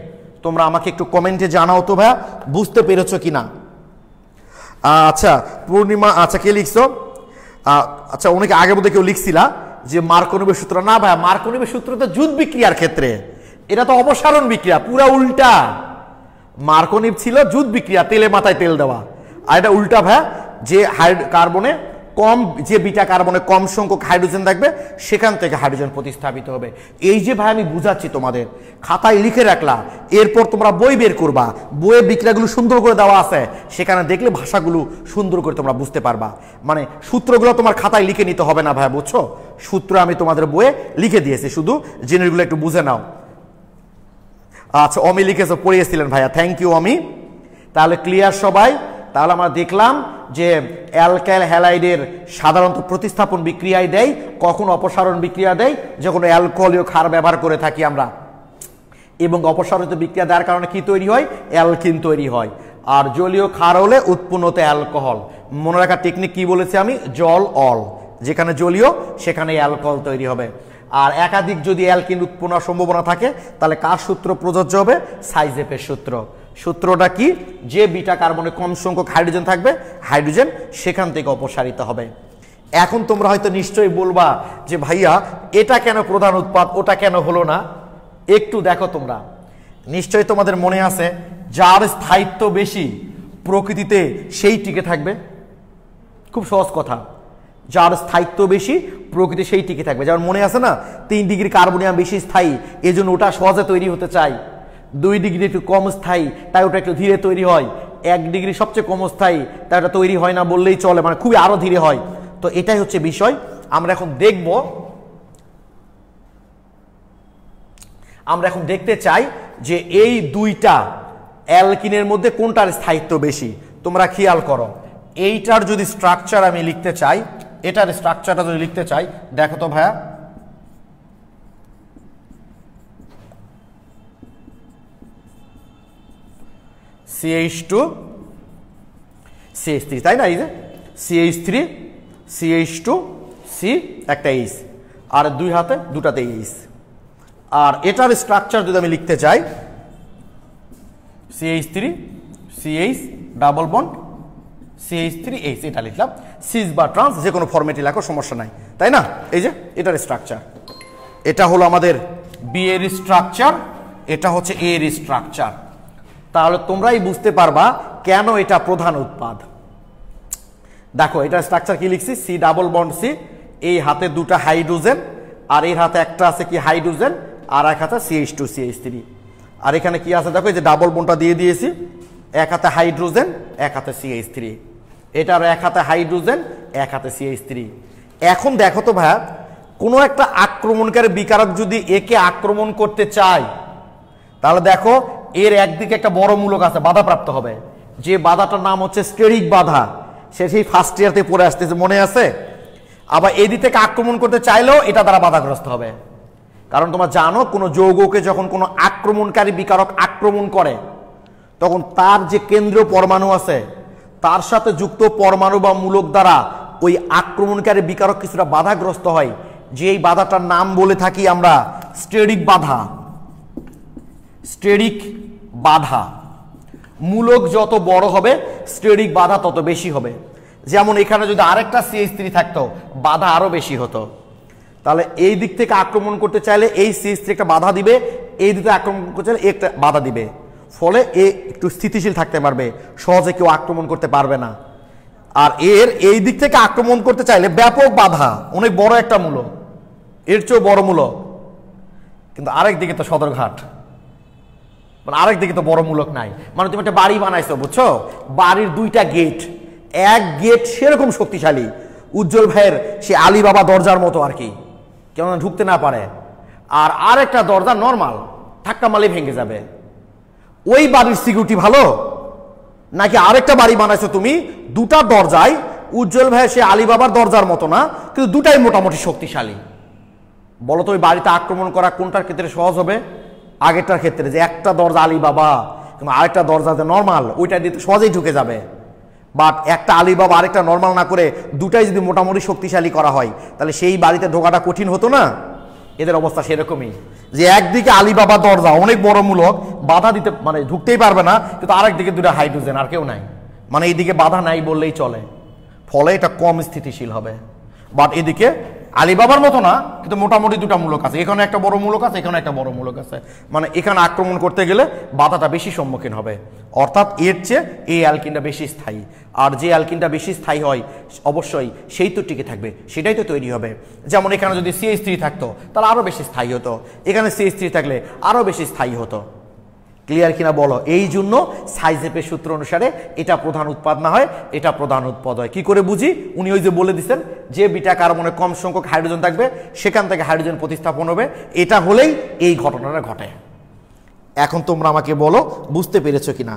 S2: তোমরা আমাকে একটু কমেন্টে জানাও তো ভাইয়া বুঝতে পেরেছো কিনা। আচ্ছা, পূর্ণিমা, আচ্ছা কে লিখছো? আচ্ছা, অনেকে আগে বোধহয় কেউ লিখছিলা যে মার্কোনিভের সূত্র। না ভাইয়া, মার্কোনিভের সূত্র তো জুট বিক্রিয়ার ক্ষেত্রে, এটা তো অপসারণ বিক্রিয়া, পুরা উল্টা। মার্কোনিভ ছিল জুট বিক্রিয়া, তেলে মাথায় তেল দেওয়া, আর এটা উল্টা ভাইয়া, যে কার্বনে কম যে বিটা কার্বনে কম সংখ্যক হাইড্রোজেন থাকবে সেখান থেকে হাইড্রোজেন প্রতিস্থাপিত হবে। এই যে ভাই আমি বুঝাচ্ছি তোমাদের, খাতায় লিখে রাখলা, এরপর তোমরা বই বের করবা, বইয়ে বিক্রিয়াগুলো সুন্দর করে দেওয়া আছে, সেখানে দেখলে ভাষাগুলো সুন্দর করে তোমরা বুঝতে পারবা। মানে সূত্রগুলো তোমার খাতায় লিখে নিতে হবে না ভাই, বুঝছো? সূত্র আমি তোমাদের বইয়ে লিখে দিয়েছি, শুধু জিনিসগুলো একটু বুঝে নাও। আচ্ছা, অমি লিখেছো, পড়িয়েছিলেন ভাইয়া, থ্যাংক ইউ অমি। তাহলে ক্লিয়ার সবাই? তাহলে আমরা দেখলাম যে অ্যালকাইল হ্যালাইডের সাধারণত প্রতিস্থাপন বিক্রিয়ায় দেয়, কখন অপসারণ বিক্রিয়া দেয়, যখন অ্যালকোহলীয় ক্ষার ব্যবহার করে থাকি আমরা, এবং অপসারিত বিক্রিয়া দেওয়ার কারণে কি তৈরি হয়? অ্যালকিন তৈরি হয়। আর জলীয় ক্ষার হলে উৎপন্ন হতে অ্যালকোহল। মনে রাখার টেকনিক কি বলেছি আমি? জল অল, যেখানে জলীয় সেখানে অ্যালকোহল তৈরি হবে। আর একাধিক যদি অ্যালকিন উৎপন্ন হওয়ার সম্ভাবনা থাকে তাহলে কার সূত্র প্রযোজ্য হবে? সাইজেফের সূত্র। সূত্রটা কি? যে বিটা কার্বনে কম সংখ্যক হাইড্রোজেন থাকবে, হাইড্রোজেন সেখান থেকে অপসারিত হবে। এখন তোমরা হয়তো নিশ্চয়ই বলবা যে ভাইয়া এটা কেন প্রধান উৎপাদ, ওটা কেন হলো না? একটু দেখো তোমরা, নিশ্চয়ই তোমাদের মনে আছে যার স্থায়িত্ব বেশি প্রকৃতিতে সেই টিকে থাকবে। খুব সহজ কথা, যার স্থায়িত্ব বেশি প্রকৃতি সেই টিকে থাকবে। যেমন মনে আছে না, 3 ডিগ্রি কার্বনিয়াম বেশি স্থায়ী, এই জন্য ওটা সহজে তৈরি হতে চায়। 2 ডিগ্রি একটু কম স্থায়ী, তাই ওটা একটু ধীরে তৈরি হয়। 1 ডিগ্রি সবচেয়ে কম স্থায়ী, তাই ওটা তৈরি হয় না বললেই চলে, মানে খুবই আরো ধীরে হয়। তো এটাই হচ্ছে বিষয়। আমরা এখন দেখতে চাই যে এই দুইটা অ্যালকিনের মধ্যে কোনটার স্থায়িত্ব বেশি। তোমরা খেয়াল করো, এইটার যদি স্ট্রাকচার আমি লিখতে চাই, এটার স্ট্রাকচারটা যদি লিখতে চাই, দেখো তো ভাইয়া, CH2 CH3, তাই না? এই যে CH3 CH2 C একটা H, আর দুই হাতে দুটাতে H। আর এটার স্ট্রাকচার যদি আমি লিখতে চাই, CH3 CH double bond CH3H, এটা লিখলাম। সিস বা ট্রান্স যে কোনো ফরম্যাটে লেখো, সমস্যা নাই, তাই না? এই যে এটার স্ট্রাকচার, এটা হলো আমাদের বি এর স্ট্রাকচার, এটা হচ্ছে এ এর স্ট্রাকচার। তাহলে তোমরাই বুঝতে পারবা কেন এটা প্রধান উৎপাদ। দেখো এটার স্ট্রাকচার কি লিখছি, সি ডাবল বন্ড সি, এই হাতে দুটা হাইড্রোজেন, আর এর হাতে একটা আছে কি হাইড্রোজেন, আর এক হাতে CH2 CH3। আর এখানে কি আছে দেখো, এই যে ডাবল বন্ডটা দিয়ে দিয়েছি, এক হাতে হাইড্রোজেন এক হাতে CH3, এটার এক হাতে হাইড্রোজেন এক হাতে CH3। এখন দেখো তো ভাইয়া, কোনো একটা আক্রমণকারী বিকারক যদি একে আক্রমণ করতে চায়, তাহলে দেখো এর একদিকে একটা বড় মূলক আছে, বাধাপ্রাপ্ত হবে। যে বাধাটার নাম হচ্ছে স্টেরিক বাধা, সে সেই ফার্স্ট ইয়ারতে পড়ে আসতেছে, মনে আছে? আবার এই দিক থেকে আক্রমণ করতে চাইলেও এটা দ্বারা বাধাগ্রস্ত হবে। কারণ তোমরা জানো, কোনো যৌগকে যখন কোনো আক্রমণকারী বিকারক আক্রমণ করে, তখন তার যে কেন্দ্রীয় পরমাণু আছে তার সাথে যুক্ত পরমাণু বা মূলক দ্বারা ওই আক্রমণকারী বিকারক কিছুটা বাধাগ্রস্ত হয়। যে এই বাধাটার নাম বলে থাকি আমরা স্টেরিক বাধা। স্টেরিক বাধা, মূলক যত বড় হবে স্টেরিক বাধা তত বেশি হবে। যেমন এখানে যদি আরেকটা CH3 থাকতো, বাধা আরো বেশি হতো। তাহলে এই দিক থেকে আক্রমণ করতে চাইলে এই CH3 একটা বাধা দিবে, এই দিকে আক্রমণ করতে চাইলে একটা বাধা দিবে, ফলে এ একটু স্থিতিশীল থাকতে পারবে, সহজে কেউ আক্রমণ করতে পারবে না। আর এর এই দিক থেকে আক্রমণ করতে চাইলে ব্যাপক বাধা, অনেক বড় একটা মূলক, এর চেয়েও বড় মূলক, কিন্তু আরেক দিকে তো সদরঘাট, মানে আরেক দিকে তো বড় মূলক নাই। মানে তুমি একটা বাড়ি বানাইছো, বুঝছো, বাড়ির দুইটা গেট, এক গেট সেরকম শক্তিশালী, উজ্জ্বল ভাইয়ের সে আলীবাবা দরজার মতো আর কি, কেউ ঢুকতে না পারে, আর আরেকটা দরজা নর্মাল, ধাক্কা মারলে ভেঙে যাবে। ওই বাড়ির সিকিউরিটি ভালো, নাকি আরেকটা বাড়ি বানাইছো তুমি, দুটা দরজায় উজ্জ্বল ভাইয়ের সে আলীবাবার দরজার মতো না, কিন্তু দুটাই মোটামুটি শক্তিশালী। বলো তো ওই বাড়িতে আক্রমণ করা কোনটার ক্ষেত্রে সহজ হবে? আগেরটার ক্ষেত্রে, যে একটা দরজা আলীবাবা কিন্তু আরেকটা দরজাতে নর্মাল, ওইটা দিয়ে সহজেই ঢুকে যাবে। বাট একটা আলীবাবা আরেকটা নর্মাল না করে দুটাই যদি মোটামুটি শক্তিশালী করা হয়, তাহলে সেই বাড়িতে ঢোকাটা কঠিন হতো না? এদের অবস্থা সেরকমই, যে একদিকে আলীবাবা দরজা অনেক বড় মূলক, বাধা দিতে মানে ঢুকতেই পারবে না, কিন্তু আরেক দিকে দুটা হাইড্রোজেন, আর কেউ নাই, মানে এইদিকে বাধা নাই বললেই চলে, ফলে এটা কম স্থিতিশীল হবে। বাট এদিকে আলিবাবার মতো না, কিন্তু মোটামুটি দুটা মূলক আছে, এখানে একটা বড় মূলক আছে, এখানে একটা বড় মূলক আছে, মানে এখানে আক্রমণ করতে গেলে বাধাটা বেশি সম্মুখীন হবে, অর্থাৎ এর চেয়ে এই অ্যালকিনটা বেশি স্থায়ী। আর যে অ্যালকিনটা বেশি স্থায়ী হয় অবশ্যই সেই তো টিকে থাকবে, সেটাই তো তৈরি হবে। যেমন এখানে যদি CH3 থাকতো তাহলে আরও বেশি স্থায়ী হতো, এখানে CH3 থাকলে আরও বেশি স্থায়ী হতো। ক্লিয়ার কিনা বলো? এই জন্য সাইজেপের সূত্র অনুসারে এটা প্রধান উৎপাদ না হয়, এটা প্রধান উৎপাদ হয়। কি করে বুঝি? উনি ওই যে বলে দিচ্ছেন যে বিটা কার্বনে কম সংখ্যক হাইড্রোজেন থাকবে সেখান থেকে হাইড্রোজেন প্রতিস্থাপন হবে, এটা হলেই এই ঘটনাটা ঘটে। এখন তোমরা আমাকে বলো বুঝতে পেরেছো কিনা?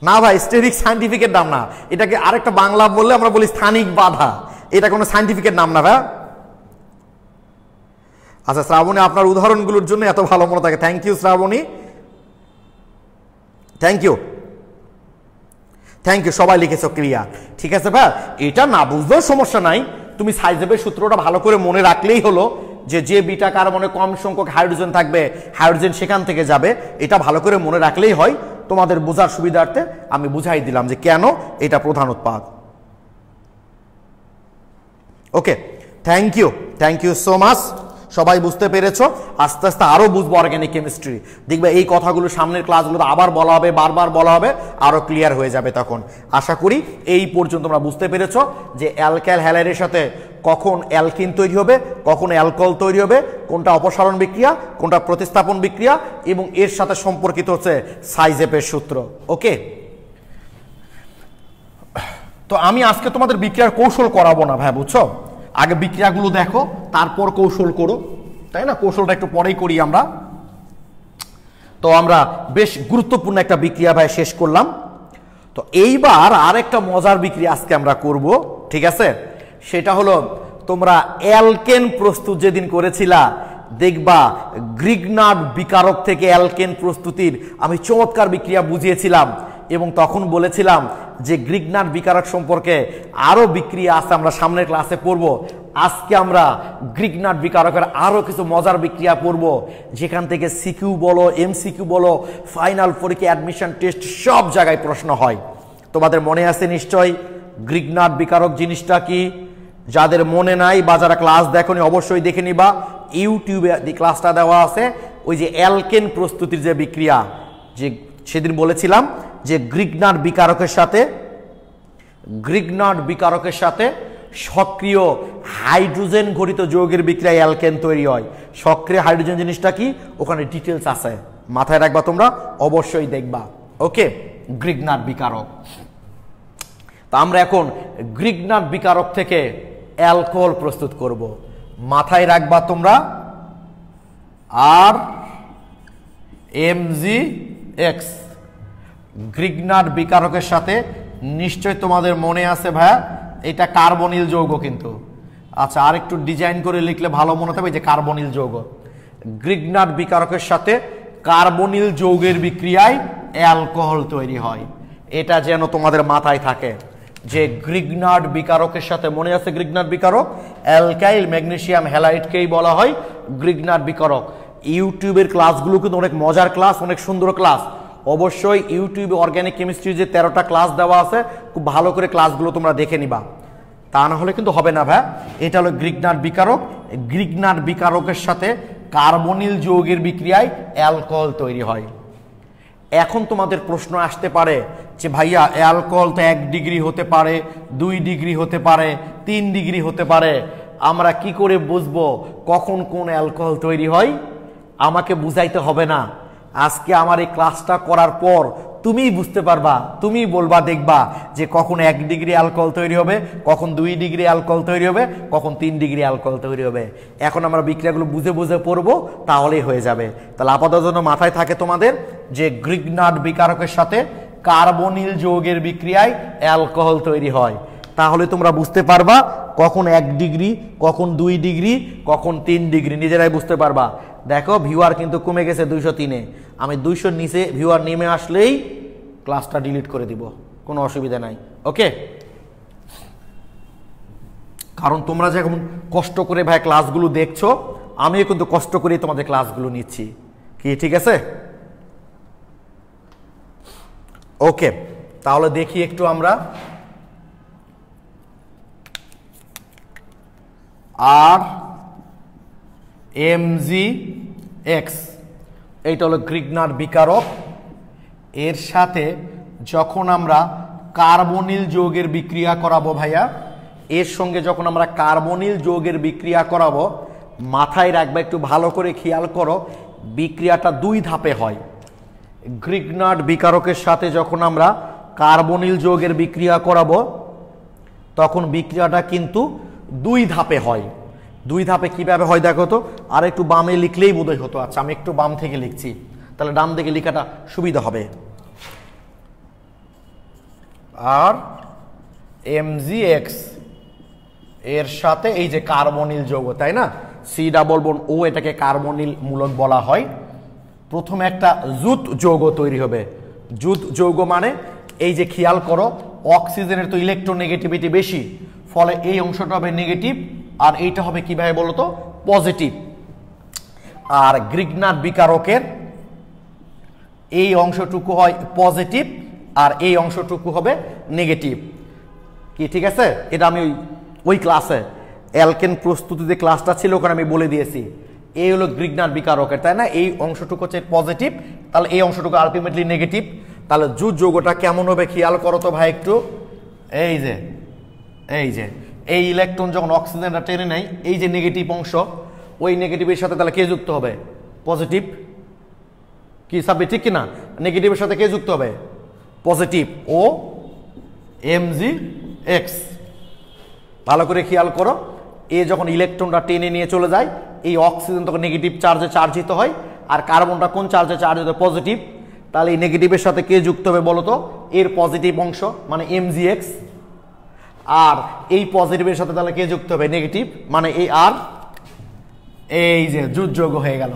S2: না ভাই, স্টেরিক সায়েন্টিফিকের নাম না, এটাকে আরেকটা বাংলা বললে আমরা বলি স্থানিক বাধা, এটা কোনো সায়েন্টিফিকের নাম না ভাই। আচ্ছা শ্রাবণী, আপনার উদাহরণগুলোর জন্য এত ভালো মনে থাকে, thank you Shrabani, thank you, thank you, সবাই লিখেছো ক্লিয়ার। ঠিক আছে ভাই, এটা না বুঝলেও সমস্যা নাই, তুমি সাইজেপের সূত্রটা ভালো করে মনে রাখলেই হলো যে যে বিটা কার্বনে কম সংখ্যক হাইড্রোজেন থাকবে হাইড্রোজেন সেখান থেকে যাবে, এটা ভালো করে মনে রাখলেই হয়। তোমাদের বোঝার সুবিধার্থে আমি বুঝাই দিলাম যে কেন এটা প্রধান উৎপাদ। ওকে, থ্যাংক ইউ সো মাচ, সবাই বুঝতে পেরেছো। আস্তে আস্তে আরো বুঝবো অর্গানিক কেমিস্ট্রি, দেখবে এই কথাগুলো সামনের ক্লাসগুলোতে আবার বলা হবে, বারবার বলা হবে, আরো ক্লিয়ার হয়ে যাবে তখন। আশা করি এই পর্যন্ত তোমরা বুঝতে পেরেছো যে অ্যালকাইল হ্যালাইডের সাথে কখন অ্যালকিন তৈরি হবে, কখন অ্যালকোহল তৈরি হবে, কোনটা অপসারণ বিক্রিয়া, কোনটা প্রতিস্থাপন বিক্রিয়া, এবং এর সাথে সম্পর্কিত হচ্ছে সাইজেপের সূত্র। ওকে, তো আমি আজকে তোমাদের বিক্রিয়ার কৌশল করাবো না ভাই, বুঝছো? আগে বিক্রিয়াগুলো দেখো, তারপর কৌশল করো, তাই না? কৌশলটা একটু পরেই করি আমরা। তো আমরা বেশ গুরুত্বপূর্ণ একটা বিক্রিয়া ভাই শেষ করলাম। তো এইবার আরেকটা মজার বিক্রিয়া আজকে আমরা করব, ঠিক আছে? সেটা হলো তোমরা অ্যালকেন প্রস্তুত যেদিন করেছিলা, দেখবা গ্রিগনার্ড বিকারক থেকে অ্যালকেন প্রস্তুতির আমি চমৎকার বিক্রিয়া বুঝিয়েছিলাম, এবং তখন বলেছিলাম যে গ্রিগনার্ড বিকারক সম্পর্কে আরো বিক্রিয়া আছে, আমরা সামনের ক্লাসে পড়ব। আজকে আমরা গ্রিগনার্ড বিকারকের আরো কিছু মজার বিক্রিয়া পড়ব, যেখান থেকে সিকিউ বলো, MCQ বলো, ফাইনাল পরীক্ষা, অ্যাডমিশন টেস্ট সব জায়গায় প্রশ্ন হয়। তোমাদের মনে আছে নিশ্চয়ই গ্রিগনার্ড বিকারক জিনিসটা কি? যাদের মনে নাই বা যারা ক্লাস দেখোনি অবশ্যই দেখে নিবা, ইউটিউবে ক্লাসটা দেওয়া আছে। ওই যে অ্যালকেন প্রস্তুতির যে বিক্রিয়া, যে সেদিন বলেছিলাম যে গ্রিগনার্ড বিকারকের সাথে সক্রিয় হাইড্রোজেন ঘটিত যৌগের বিক্রিয়ায় অ্যালকেন তৈরি হয়। সক্রিয় হাইড্রোজেন জিনিসটা কি ওখানে ডিটেলস আছে, মাথায় রাখবা তোমরা, অবশ্যই দেখবা। ওকে, গ্রিগনার্ড বিকারক। তো আমরা এখন গ্রিগনার্ড বিকারক থেকে অ্যালকোহল প্রস্তুত করব, মাথায় রাখবা তোমরা। আর MgX গ্রিগনার্ড বিকারকের সাথে নিশ্চয় তোমাদের মনে আছে ভাইয়া, এটা কার্বনিল যৌগ কিন্তু। আচ্ছা, আর একটু ডিজাইন করে লিখলে ভালো মনে হবে, যে কার্বনিল যৌগ। গ্রিগনার্ড বিকারকের সাথে কার্বনিল যৌগের বিক্রিয়ায় অ্যালকোহল তৈরি হয়, এটা যেন তোমাদের মাথায় থাকে যে গ্রিগনার্ড বিকারকের সাথে, মনে আছে গ্রিগনার্ড বিকারক অ্যালকাইল ম্যাগনেসিয়াম হ্যালাইডকেই বলা হয় গ্রিগনার্ড বিকারক। ইউটিউবের ক্লাসগুলো কিন্তু অনেক মজার ক্লাস, অনেক সুন্দর ক্লাস। অবশ্যই ইউটিউবে অর্গানিক কেমিস্ট্রি যে 13টা ক্লাস দেওয়া আছে, খুব ভালো করে ক্লাসগুলো তোমরা দেখে নিবা, তা না হলে কিন্তু হবে না ভাই। এটা হলো গ্রিগনার্ড বিকারক, গ্রিগনার্ড বিকারকের সাথে কার্বনিল যৌগের বিক্রিয়ায় অ্যালকোহল তৈরি হয়। এখন তোমাদের প্রশ্ন আসতে পারে যে ভাইয়া অ্যালকোহল তো 1 ডিগ্রি হতে পারে, 2 ডিগ্রি হতে পারে, 3 ডিগ্রি হতে পারে, আমরা কি করে বুঝবো কখন কোন অ্যালকোহল তৈরি হয়? আমাকে বুঝাইতে হবে না, আজকে আমার এই ক্লাসটা করার পর তুমিই বুঝতে পারবা, তুমি বলবা, দেখবা যে কখন 1 ডিগ্রি অ্যালকোহল তৈরি হবে, কখন 2 ডিগ্রি অ্যালকোহল তৈরি হবে, কখন 3 ডিগ্রি অ্যালকোহল তৈরি হবে। এখন আমরা বিক্রিয়াগুলো বুঝে বুঝে পড়বো, তাহলেই হয়ে যাবে। তাহলে আপাতত জন্য মাথায় থাকে তোমাদের যে গ্রিগনার্ড বিকারকের সাথে কার্বনিল যৌগের বিক্রিয়ায় অ্যালকোহল তৈরি হয়, তাহলে তোমরা বুঝতে পারবা কখন 1 ডিগ্রি, কখন 2 ডিগ্রি, কখন 3 ডিগ্রি, নিজেরাই বুঝতে পারবা। দেখো ভিউয়ার কিন্তু কমে গেছে 203-এ, আমি 200-র নিচে ভিউয়ার নেমে আসলেই ক্লাসটা ডিলিট করে দিব, কোনো অসুবিধা নাই। ওকে, কারণ তোমরা যখন কষ্ট করে ভাই ক্লাসগুলো দেখছো, আমিও কিন্তু কষ্ট করে তোমাদের ক্লাসগুলো নিচ্ছি, কি ঠিক আছে? ওকে, তাহলে দেখি একটু আমরা আর এমজি এক্স, এইটা হলো গ্রিগনার বিকারক। এর সাথে যখন আমরা কার্বনিল যৌগের বিক্রিয়া করাবো ভাইয়া, এর সঙ্গে যখন আমরা কার্বনিল যৌগের বিক্রিয়া করাবো, মাথায় রাখবে, একটু ভালো করে খেয়াল করো, বিক্রিয়াটা দুই ধাপে হয়। গ্রিগনার বিকারকের সাথে যখন আমরা কার্বনিল যৌগের বিক্রিয়া করাবো তখন বিক্রিয়াটা কিন্তু দুই ধাপে হয়। দুই ধাপে কিভাবে হয় দেখো তো, আর একটু বামে লিখলেই বোধহয় হতো। আচ্ছা, আমি একটু বাম থেকে লিখছি, তাহলে ডান দিকে লেখাটা সুবিধা হবে। আর এমজিএক্স এর সাথে এই যে কার্বনিল যৌগ, তাই না, সি ডাবল বন্ড ও, এটাকে কার্বনিল মূলক বলা হয়। প্রথমে একটা জুট যৌগ তৈরি হবে। জুট যৌগ মানে এই যে খেয়াল করো, অক্সিজেনের তো ইলেকট্রোনেগেটিভিটি বেশি, ফলে এই অংশটা হবে নেগেটিভ আর এইটা হবে কিভাবে বলো তো, পজিটিভ। আর গ্রিগনার বিকারকের এই অংশটুকু হয় পজিটিভ আর এই অংশটুকু হবে নেগেটিভ। কি ঠিক আছে? এটা আমি ওই ক্লাসে অ্যালকেন প্রস্তুতিতে ক্লাসটা ছিল ওখানে আমি বলে দিয়েছি। এই হলো গ্রিগনার বিকারকের, তাই না, এই অংশটুকু হচ্ছে পজিটিভ, তাহলে এই অংশটুকু আলটিমেটলি নেগেটিভ। তাহলে জুট যৌগটা কেমন হবে খেয়াল করো তো ভাই একটু। এই যে এই ইলেকট্রন যখন অক্সিজেনটা টেনে নেয়, এই যে নেগেটিভ অংশ, ওই নেগেটিভের সাথে তাহলে কে যুক্ত হবে? পজিটিভ। কি সাবি ঠিক কিনা? নেগেটিভের সাথে কে যুক্ত হবে? পজিটিভ। ও এমজি এক্স, ভালো করে খেয়াল করো, এ যখন ইলেকট্রনটা টেনে নিয়ে চলে যায়, এই অক্সিজেন তখন নেগেটিভ চার্জে চার্জিত হয়, আর কার্বনটা কোন চার্জে চার্জিত? পজিটিভ। তাহলে এই নেগেটিভের সাথে কে যুক্ত হবে বলো তো? এর পজিটিভ অংশ মানে এমজিএক্স। আর এই পজিটিভের সাথে তাহলে কে যুক্ত হবে? নেগেটিভ, মানে এই আর। এই যে জুট যৌগ হয়ে গেল।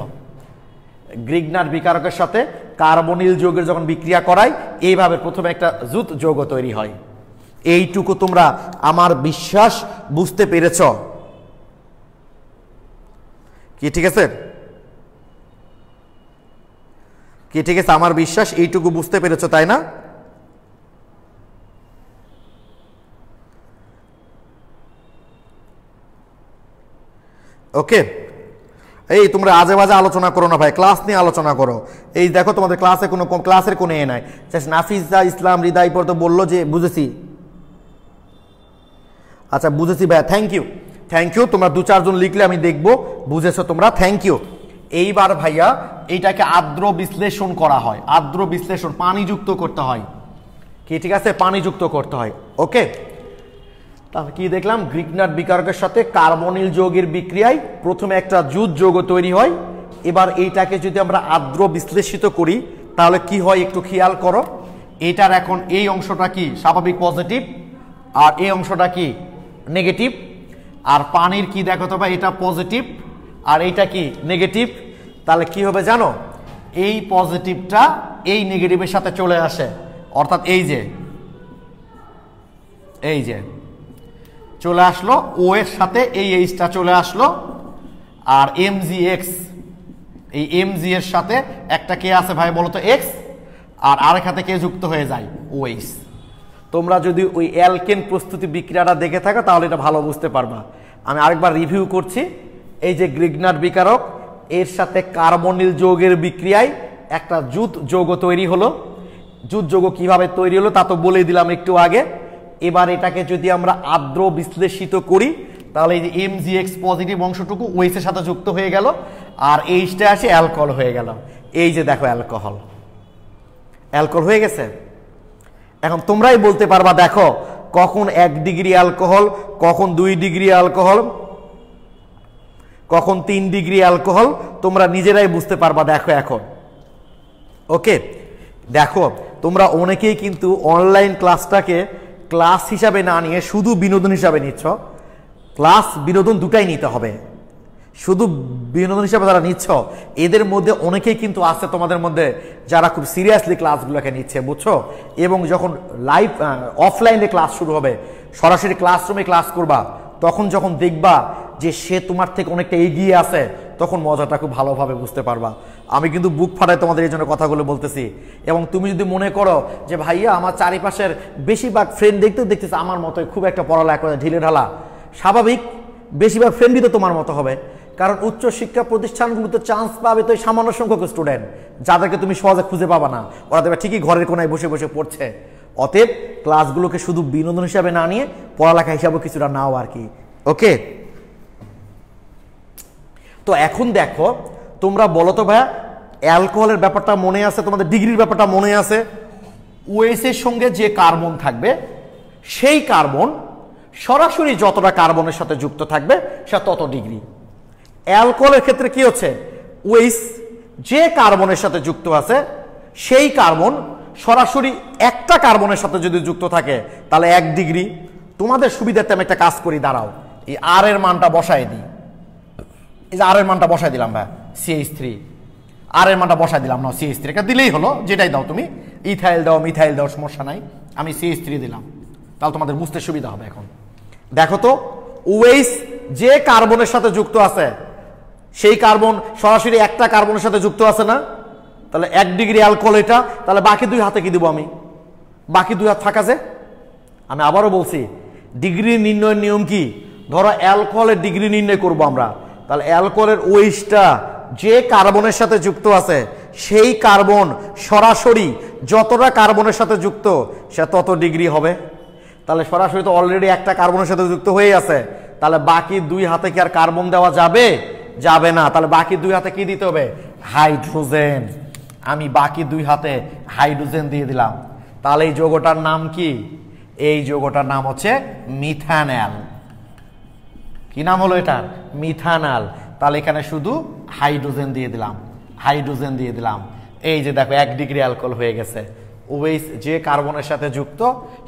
S2: গ্রিগনার বিকারকের সাথে কার্বনিল যৌগের যখন বিক্রিয়া করায়, এইভাবে প্রথমে একটা জুট যৌগ তৈরি হয়। এইটুকু তোমরা আমার বিশ্বাস বুঝতে পেরেছ কি? ঠিক আছে কি? ঠিক আছে, আমার বিশ্বাস এইটুকু বুঝতে পেরেছ, তাই না? ওকে, এই তোমরা আজে বাজে আলোচনা করো না ভাই, ক্লাস নিয়ে আলোচনা করো। এই দেখো তোমাদের ক্লাসে কোনো ক্লাসের কোনো এ নাই। নাফিজা ইসলাম হৃদয় পর তো বললো যে বুঝেছি। আচ্ছা বুঝেছি ভাইয়া, থ্যাংক ইউ। তোমরা দু চারজন লিখলে আমি দেখবো বুঝেছো তোমরা, থ্যাংক ইউ। এইবার ভাইয়া এইটাকে আর্দ্র বিশ্লেষণ করা হয়। আর্দ্র বিশ্লেষণ পানিযুক্ত করতে হয়। কি ঠিক আছে? পানিযুক্ত করতে হয়। ওকে, তাহলে কি দেখলাম? গ্রিগনার বিকারকের সাথে কার্বনিল যৌগের বিক্রিয়ায় প্রথমে একটা জুট যৌগ তৈরি হয়। এবার এইটাকে যদি আমরা আর্দ্র বিশ্লেষিত করি তাহলে কি হয় একটু খেয়াল করো। এটার এখন এই অংশটা কি স্বাভাবিক পজিটিভ, আর এই অংশটা কি নেগেটিভ। আর পানির কি দেখো তো ভাই, এটা পজিটিভ আর এইটা কি নেগেটিভ। তাহলে কি হবে জানো? এই পজিটিভটা এই নেগেটিভের সাথে চলে আসে, অর্থাৎ এই যে চলে আসলো, ও এর সাথে এই এইচটা চলে আসলো। আর এমজিএক্স, এই এমজি এর সাথে একটা কে আছে ভাই বলো তো? এক্স। আর আরেক হাতে কে যুক্ত হয়ে যায়? ওএইচ। তোমরা যদি ওই অ্যালকেন প্রস্তুতি বিক্রিয়াটা দেখে থাকো তাহলে এটা ভালো বুঝতে পারবা। আমি আরেকবার রিভিউ করছি। এই যে গ্রিগনার বিকারক, এর সাথে কার্বনিল যৌগের বিক্রিয়ায় একটা জুট যৌগ তৈরি হলো। জুট যৌগ কিভাবে তৈরি হলো তা তো বলে দিলাম একটু আগে। এবার এটাকে যদি আমরা আর্দ্র বিশ্লেষিত করি তাহলে এই যে এমজিএক্স পজিটিভ অংশটুকু ওএইচ এর সাথে যুক্ত হয়ে গেল, আর এইচটা আসে অ্যালকোহল হয়ে গেল। এই যে দেখো অ্যালকোহল হয়ে গেছে। এখন তোমরাই বলতে পারবা দেখো কখন 1 ডিগ্রি অ্যালকোহল, কখন 2 ডিগ্রি অ্যালকোহল, কখন 3 ডিগ্রি অ্যালকোহল, তোমরা নিজেরাই বুঝতে পারবা। দেখো এখন ওকে, দেখো তোমরা অনেকেই কিন্তু অনলাইন ক্লাসটাকে ক্লাস হিসাবে না নিয়ে শুধু বিনোদন হিসাবে নিচ্ছ। ক্লাস বিনোদন দুটাই নিতে হবে। শুধু বিনোদন হিসাবে যারা নিচ্ছ এদের মধ্যে অনেকেই কিন্তু আছে তোমাদের মধ্যে যারা খুব সিরিয়াসলি ক্লাসগুলোকে নিচ্ছে, বুঝছো? এবং যখন লাইভ অফলাইনে ক্লাস শুরু হবে, সরাসরি ক্লাসরুমে ক্লাস করবা, তখন যখন দেখবা যে সে তোমার থেকে অনেকটা এগিয়ে আছে, তখন মজাটা খুব ভালোভাবে বুঝতে পারবা। আমি কিন্তু বুক ফাটায় তোমাদের এই জন্য কথাগুলো বলতেছি। এবং তুমি যদি মনে করো যে ভাইয়া আমার চারিপাশের বেশিরভাগ ফ্রেন্ড দেখতেছে আমার মতোই খুব একটা পড়ালেখা করে ঢিলে ঢালা, স্বাভাবিক, বেশিরভাগ ফ্রেন্ডই তো তোমার মতো হবে, কারণ উচ্চ শিক্ষা প্রতিষ্ঠানগুলোতে চান্স পাবে তো এই সামান্য সংখ্যক স্টুডেন্ট, যাদেরকে তুমি সহজে খুঁজে পাবা না। ওরা দেখবে ঠিকই ঘরের কোনায় বসে বসে পড়ছে। অতএব ক্লাসগুলোকে শুধু বিনোদন হিসাবে না নিয়ে পড়ালেখা হিসাবে কিছুটা নাও আর কি। ওকে, তো এখন দেখো তোমরা বলো তো ভাইয়া, অ্যালকোহলের ব্যাপারটা মনে আছে, তোমাদের ডিগ্রির ব্যাপারটা মনে আছে। ওএইচ এর সঙ্গে যে কার্বন থাকবে সেই কার্বন সরাসরি যতটা কার্বনের সাথে যুক্ত থাকবে সে তত ডিগ্রি। অ্যালকোহলের ক্ষেত্রে কি হচ্ছে, ওএইচ যে কার্বনের সাথে যুক্ত আছে সেই কার্বন সরাসরি একটা কার্বনের সাথে যদি যুক্ত থাকে তাহলে 1 ডিগ্রি। তোমাদের সুবিধার্থে আমি একটা কাজ করি, দাঁড়াও এই আর এর মানটা বসাই দিই। এই যে আর এর মানটা বসাই দিলাম ভাই, CH3 আর এর মানটা বসাই দিলাম না, CH3 এটা দিলেই হলো, যেটাই দাও তুমি, ইথাইল দাও মিথাইল দাও সমস্যা নাই, আমি CH3 দিলাম, তাহলে তোমাদের বুঝতে সুবিধা হবে। এখন দেখো তো ওএইচ যে কার্বনের সাথে যুক্ত আছে সেই কার্বন সরাসরি একটা কার্বনের সাথে যুক্ত আছে না, তাহলে 1 ডিগ্রি অ্যালকোহল এটা, তাহলে বাকি 2 হাতে কি দিব আমি, বাকি 2 হাত থাকা যে। আমি আবারও বলছি ডিগ্রি নির্ণয়ের নিয়ম কি, ধরো অ্যালকোহলের ডিগ্রি নির্ণয় করব আমরা, তাহলে অ্যালকোহলের ওএইচটা যে কার্বনের সাথে যুক্ত আছে সেই কার্বন সরাসরি যতটা কার্বনের সাথে যুক্ত সে তত ডিগ্রি হবে। তাহলে সরাসরি তো অলরেডি একটা কার্বনের সাথে যুক্ত হয়ে আছে, তাহলে বাকি 2 হাতে কি আর কার্বন দেওয়া যাবে, যাবে না। তাহলে বাকি 2 হাতে কি দিতে হবে, হাইড্রোজেন। আমি বাকি 2 হাতে হাইড্রোজেন দিয়ে দিলাম। তাহলে এই যৌগটার নাম কি, এই যৌগটার নাম হচ্ছে মিথানল। কি নাম হলো এটার, মিথানল। তাহলে এখানে শুধু হাইড্রোজেন দিয়ে দিলাম, হাইড্রোজেন দিয়ে দিলাম। এই যে দেখো 1 ডিগ্রি অ্যালকোহল হয়ে গেছে। ওএইচ যে কার্বনের সাথে যুক্ত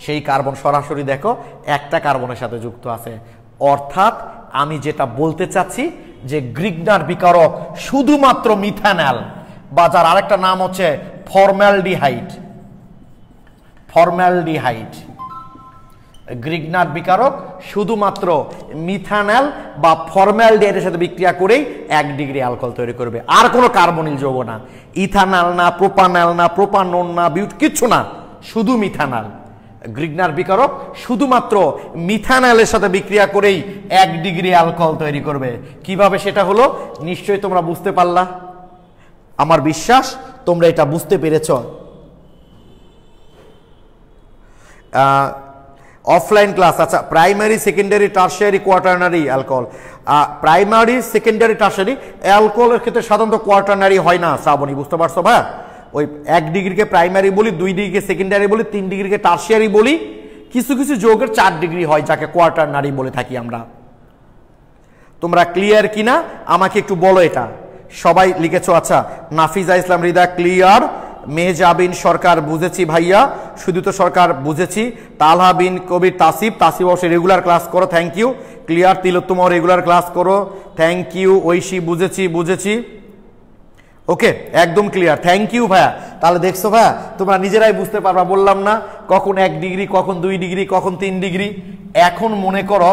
S2: সেই কার্বন সরাসরি দেখো একটা কার্বনের সাথে যুক্ত আছে। অর্থাৎ আমি যেটা বলতে চাচ্ছি যে গ্রিগনার বিকারক শুধুমাত্র মিথানল, বা যার আরেকটা নাম হচ্ছে ফর্মালডিহাইড, ফর্মালডিহাইড। গ্রিগনার বিকারক শুধুমাত্র মিথানল বা ফর্মালডিহাইডের সাথে বিক্রিয়া করেই 1 ডিগ্রি অ্যালকোহল তৈরি করবে, আর কোনো কার্বনিল যৌগ না, ইথানল না, প্রোপানল না, প্রোপানন না, বিউট কিচ্ছু না, শুধু মিথানল। গ্রিগনার বিকারক শুধুমাত্র মিথানলের সাথে বিক্রিয়া করেই 1 ডিগ্রি অ্যালকোহল তৈরি করবে। কিভাবে সেটা হলো নিশ্চয়ই তোমরা বুঝতে পারলা, আমার বিশ্বাস তোমরা এটা বুঝতে পেরেছ। অফলাইন ক্লাস, আচ্ছা primary secondary tertiary quaternary alcohol, primary secondary tertiary অ্যালকোহলের ক্ষেত্রে সাধারণত কোয়াটারনারি হয় না, শ্রাবণী বুঝতে পারছো ভাই। ওই 1 ডিগ্রিকে প্রাইমারি বলি, 2 ডিগ্রিকে সেকেন্ডারি বলি, 3 ডিগ্রিকে টারশিয়ারি বলি, কিছু কিছু যৌগের 4 ডিগ্রি হয় যাকে কোয়াটারনারি বলে থাকি আমরা। তোমরা ক্লিয়ার কিনা আমাকে একটু বলো, এটা সবাই লিখেছো? আচ্ছা নাফিজা ইসলাম রিদা ক্লিয়ার, মেহজাবিন সরকার বুঝেছি ভাইয়া, সুদীপ্ত সরকার বুঝেছি, তালহা বিন কবির তাসিফ, তাসিফ অবশ্যই রেগুলার ক্লাস করো, থ্যাংক ইউ। ক্লিয়ার, তিলোত্তমাও রেগুলার ক্লাস করো, থ্যাংক ইউ। ঐশী বুঝেছি বুঝেছি, ওকে একদম ক্লিয়ার, থ্যাংক ইউ ভাইয়া। তাহলে দেখছো ভাইয়া তোমরা নিজেরাই বুঝতে পারবা, বললাম না কখন 1 ডিগ্রি, কখন 2 ডিগ্রি, কখন 3 ডিগ্রি। এখন মনে করো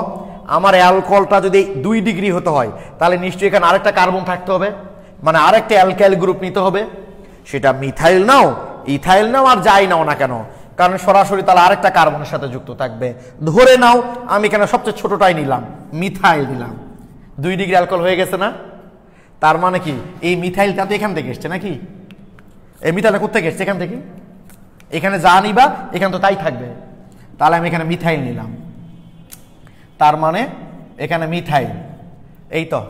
S2: আমার অ্যালকোহলটা যদি 2 ডিগ্রি হতে হয় তাহলে নিশ্চয়ই এখানে আরেকটা কার্বন থাকতে হবে, মানে আরেকটা অ্যালকাইল গ্রুপ নিতে হবে, সেটা মিথাইল নাও, ইথাইল নাও, আর যাই নাও না কেন, কারণ সরাসরি তাহলে আরেকটা কার্বনের সাথে যুক্ত থাকবে। ধরে নাও আমি এখানে সবচেয়ে ছোটটাই নিলাম, মিথাইল দিলাম, 2 ডিগ্রি অ্যালকোহল হয়ে গেছে না? তার মানে কি এই মিথাইলটা তো এখান থেকে এসছে নাকি, এই মিথাইলটা কোথেকে এসছে, এখান থেকে। এখানে যা নিবা এখানে তো তাই থাকবে, তাহলে আমি এখানে মিথাইল নিলাম, তার মানে এখানে মিথাইল, এই তো।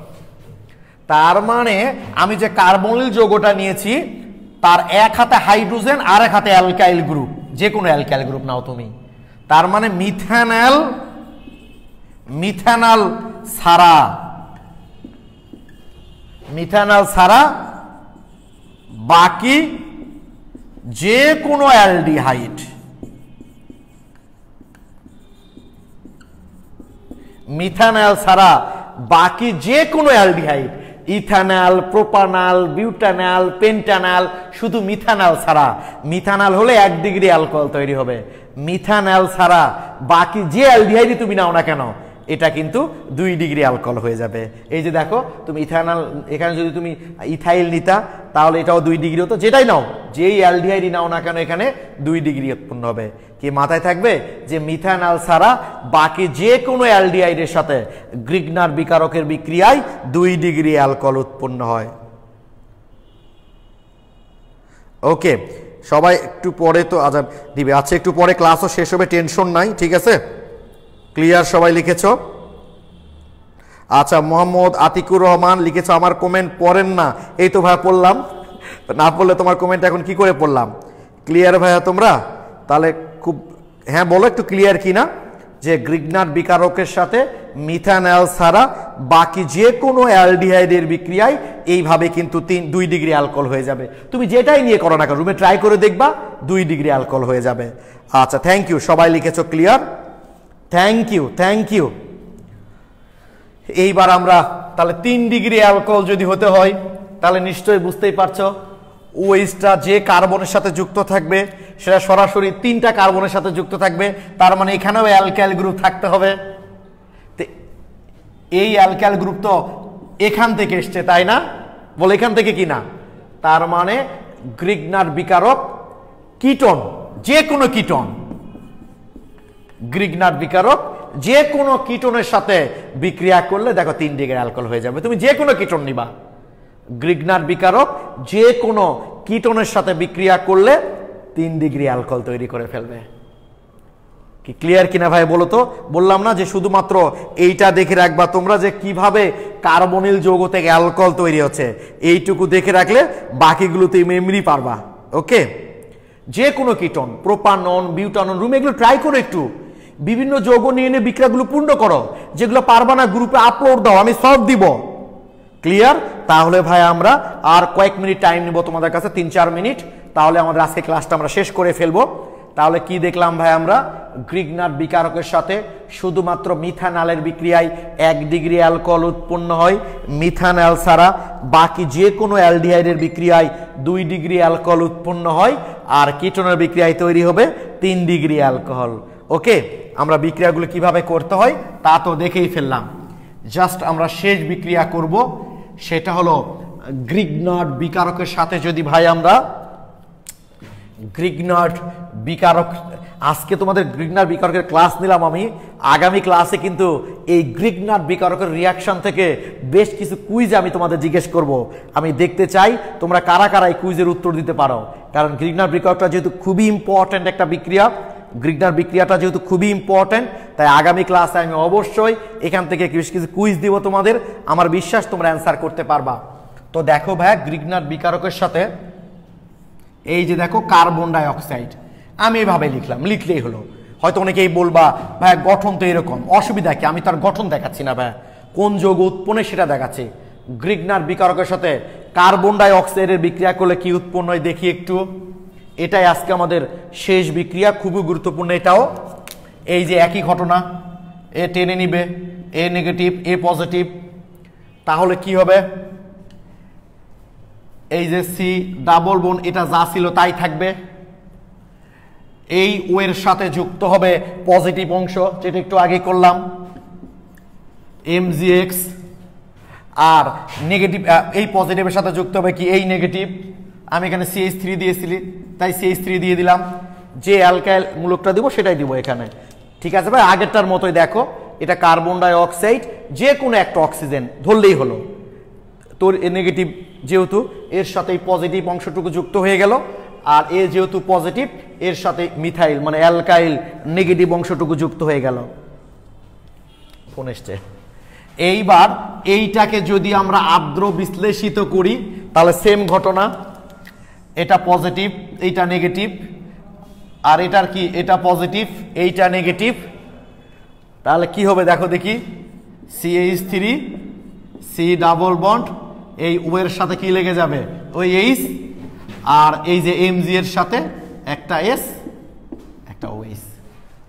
S2: তার মানে আমি যে কার্বনিল যৌগটা নিয়েছি তার 1 হাতে হাইড্রোজেন আর 1 হাতে অ্যালকাইল গ্রুপ, যে কোনো অ্যালকাইল গ্রুপ নাও তুমি। তার মানে মিথানল, মিথানল ছাড়া, মিথানল ছাড়া বাকি যে কোনো অ্যালডিহাইড, মিথানল ছাড়া বাকি যে কোনো অ্যালডিহাইড, ইথানল, প্রোপানল, বিউটানল, পেন্টানল, শুধু মিথানল ছাড়া, মিথানল হলে 1 ডিগ্রি অ্যালকোহল তৈরি হবে। মিথানল ছাড়া বাকি যে অ্যালডিহাইডই তুমি নাও না কেন এটা কিন্তু 2 ডিগ্রি অ্যালকোহল হয়ে যাবে। এই যে দেখো তুমি ইথানল, এখানে যদি তুমি ইথাইল নিতা তাহলে এটাও 2 ডিগ্রি হতো, যেটাই নাও, যেই অ্যালডিহাইড নাও না কেন এখানে 2 ডিগ্রি উৎপন্ন হবে। কি মাথায় থাকবে যে মিথানল ছাড়া বাকি যে কোনো অ্যালডিহাইডের সাথে গ্রিগনার বিকারকের বিক্রিয়ায় 2 ডিগ্রি অ্যালকোহল উৎপন্ন হয়। ওকে, সবাই একটু পরে তো আজাব দিবে। আচ্ছা, একটু পরে ক্লাসও শেষ হবে, টেনশন নাই, ঠিক আছে? ক্লিয়ার? সবাই লিখেছ? আচ্ছা, মোহাম্মদ আতিকুর রহমান লিখেছ আমার কমেন্ট পড়েন না। এই তো ভাইয়া পড়লাম, না পড়লে তোমার কমেন্ট এখন কি করে পড়লাম? ক্লিয়ার ভাইয়া তোমরা? তাহলে খুব, হ্যাঁ বলো একটু ক্লিয়ার কিনা, যে গ্রিগনার বিকারকের সাথে মিথানল ছাড়া বাকি যে কোনো অ্যালডিহাইডের বিক্রিয়ায় এইভাবে কিন্তু 2 ডিগ্রি অ্যালকোহল হয়ে যাবে। তুমি যেটাই নিয়ে করো না কেন, রুমে ট্রাই করে দেখবা 2 ডিগ্রি অ্যালকোহল হয়ে যাবে। আচ্ছা, থ্যাংক ইউ, সবাই লিখেছো clear, thank you, thank you. এইবার আমরা তাহলে 3 ডিগ্রি অ্যালকোহল যদি হতে হয় তাহলে নিশ্চয়ই বুঝতেই পারছো ওএইচটা যে কার্বনের সাথে যুক্ত থাকবে সেটা সরাসরি 3টা কার্বনের সাথে যুক্ত থাকবে, তার মানে এখানেও অ্যালকাইল গ্রুপ থাকতে হবে। এই অ্যালকাইল গ্রুপ তো এখান থেকে এসছে, তাই না? বলে এখান থেকে কি না, তার মানে গ্রিগনার বিকারক কিটোন, যে কোনো কিটোন, গ্রিগনার বিকারক যে কোনো কিটোনের সাথে বিক্রিয়া করলে দেখো 3 ডিগ্রি অ্যালকোহল হয়ে যাবে। তুমি যে কোনো কিটোন নিবা, গ্রিগনার বিকারক যে কোনো কিটোনের সাথে বিক্রিয়া করলে 3 ডিগ্রি অ্যালকোহল তৈরি করে ফেলবে। কি ক্লিয়ার কিনা ভাই বলো তো? বললাম না যে শুধুমাত্র এইটা দেখে রাখবা তোমরা যে কিভাবে কার্বনিল যৌগ থেকে অ্যালকোহল তৈরি হচ্ছে, এইটুকু দেখে রাখলে বাকিগুলোতে মেমরি পারবা। ওকে, যে কোনো কিটোন, প্রোপানন, বিউটানন, রুমে এগুলো ট্রাই করো, একটু বিভিন্ন যৌগ নিয়ে এনে বিক্রিয়াগুলো পূর্ণ করো, যেগুলো পারবা না গ্রুপে আপলোড দাও, আমি সব দিব। ক্লিয়ার? তাহলে ভাই আমরা আর কয়েক মিনিট টাইম নিব তোমাদের কাছে, 3-4 মিনিট, তাহলে আমাদের আজকে ক্লাসটা আমরা শেষ করে ফেলবো। তাহলে কি দেখলাম ভাই আমরা? গ্রিগনার বিকারকের সাথে শুধুমাত্র মিথানলের বিক্রিয়ায় 1 ডিগ্রি অ্যালকোহল উৎপন্ন হয়, মিথানল ছাড়া বাকি যে কোনো অ্যালডিহাইডের বিক্রিয়ায় 2 ডিগ্রি অ্যালকোহল উৎপন্ন হয়, আর কিটোনের বিক্রিয়ায় তৈরি হবে 3 ডিগ্রি অ্যালকোহল। ওকে, আমরা বিক্রিয়াগুলো কিভাবে করতে হয় তা তো দেখেই ফেললাম। জাস্ট আমরা শেষ বিক্রিয়া করব, সেটা হলো গ্রিগনার বিকারকের সাথে যদি ভাই আমরা গ্রিগনার বিকারক, আজকে তোমাদের গ্রিগনার বিকারকের ক্লাস নিলাম আমি, আগামী ক্লাসে কিন্তু এই গ্রিগনার বিকারকের রিয়াকশন থেকে বেশ কিছু কুইজ আমি তোমাদের জিজ্ঞেস করব। আমি দেখতে চাই তোমরা কারা কারা এই কুইজের উত্তর দিতে পারো, কারণ গ্রিগনার বিকারকটা যেহেতু খুবই ইম্পর্ট্যান্ট একটা বিক্রিয়া, গ্রিগনার বিক্রিয়াটা যেহেতু খুবই ইম্পর্ট্যান্ট, তাই আগামী ক্লাসে আমি অবশ্যই এখান থেকে কিছু কুইজ দিব তোমাদের। আমার বিশ্বাস তোমরা অ্যান্সার করতে পারবা। তো দেখো ভাই, গ্রিগনার বিকারকের সাথে এই যে দেখো কার্বন ডাই অক্সাইড, আমি এভাবে লিখলাম, লিখলেই হলো। হয়তো অনেকেই বলবা ভাই গঠন তো এরকম, অসুবিধা কি? আমি তার গঠন দেখাচ্ছি না ভাই, কোন যৌগ উৎপন্ন সেটা দেখাচ্ছি। গ্রিগনার বিকারকের সাথে কার্বন ডাই অক্সাইডের বিক্রিয়া করলে কি উৎপন্ন হয় দেখি একটু। এটাই আজকে আমাদের শেষ বিক্রিয়া, খুবই গুরুত্বপূর্ণ এটাও। এই যে একই ঘটনা, এ টেনে নিবে, এ নেগেটিভ, এ পজিটিভ, তাহলে কি হবে? এই যে সি ডাবল বোন, এটা যা ছিল তাই থাকবে। এই ও এর সাথে যুক্ত হবে পজিটিভ অংশ, যেটা একটু আগে করলাম, MgX, আর নেগেটিভ, এই পজিটিভের সাথে যুক্ত হবে কি? এই নেগেটিভ। আমি এখানে CH3 দিয়েছিলি, তাই CH3 দিয়ে দিলাম। যে অ্যালকাইল মূলকটা দিব সেটাই দিব এখানে, ঠিক আছে ভাই? আগেরটার মতোই দেখো, এটা কার্বন ডাই অক্সাইড, যে কোনো একটা অক্সিজেন ধরলেই হলো। তোর নেগেটিভ যেহেতু, এর সাথে এই পজিটিভ অংশটুকু যুক্ত হয়ে গেল, আর এ যেহেতু পজিটিভ, এর সাথে মিথাইল মানে অ্যালকাইল নেগেটিভ অংশটুকু যুক্ত হয়ে গেল। ফোন এসছে। এইবার এইটাকে যদি আমরা আর্দ্র বিশ্লেষিত করি তাহলে সেম ঘটনা, এটা পজিটিভ, এইটা নেগেটিভ, আর এটার কি? এটা পজিটিভ, এইটা নেগেটিভ। তাহলে কি হবে দেখো দেখি, CH3, C ডাবল বন্ড, এই ও এর সাথে কি লেগে যাবে? ওই H, আর এই যে Mg এর সাথে একটা S, একটা OH।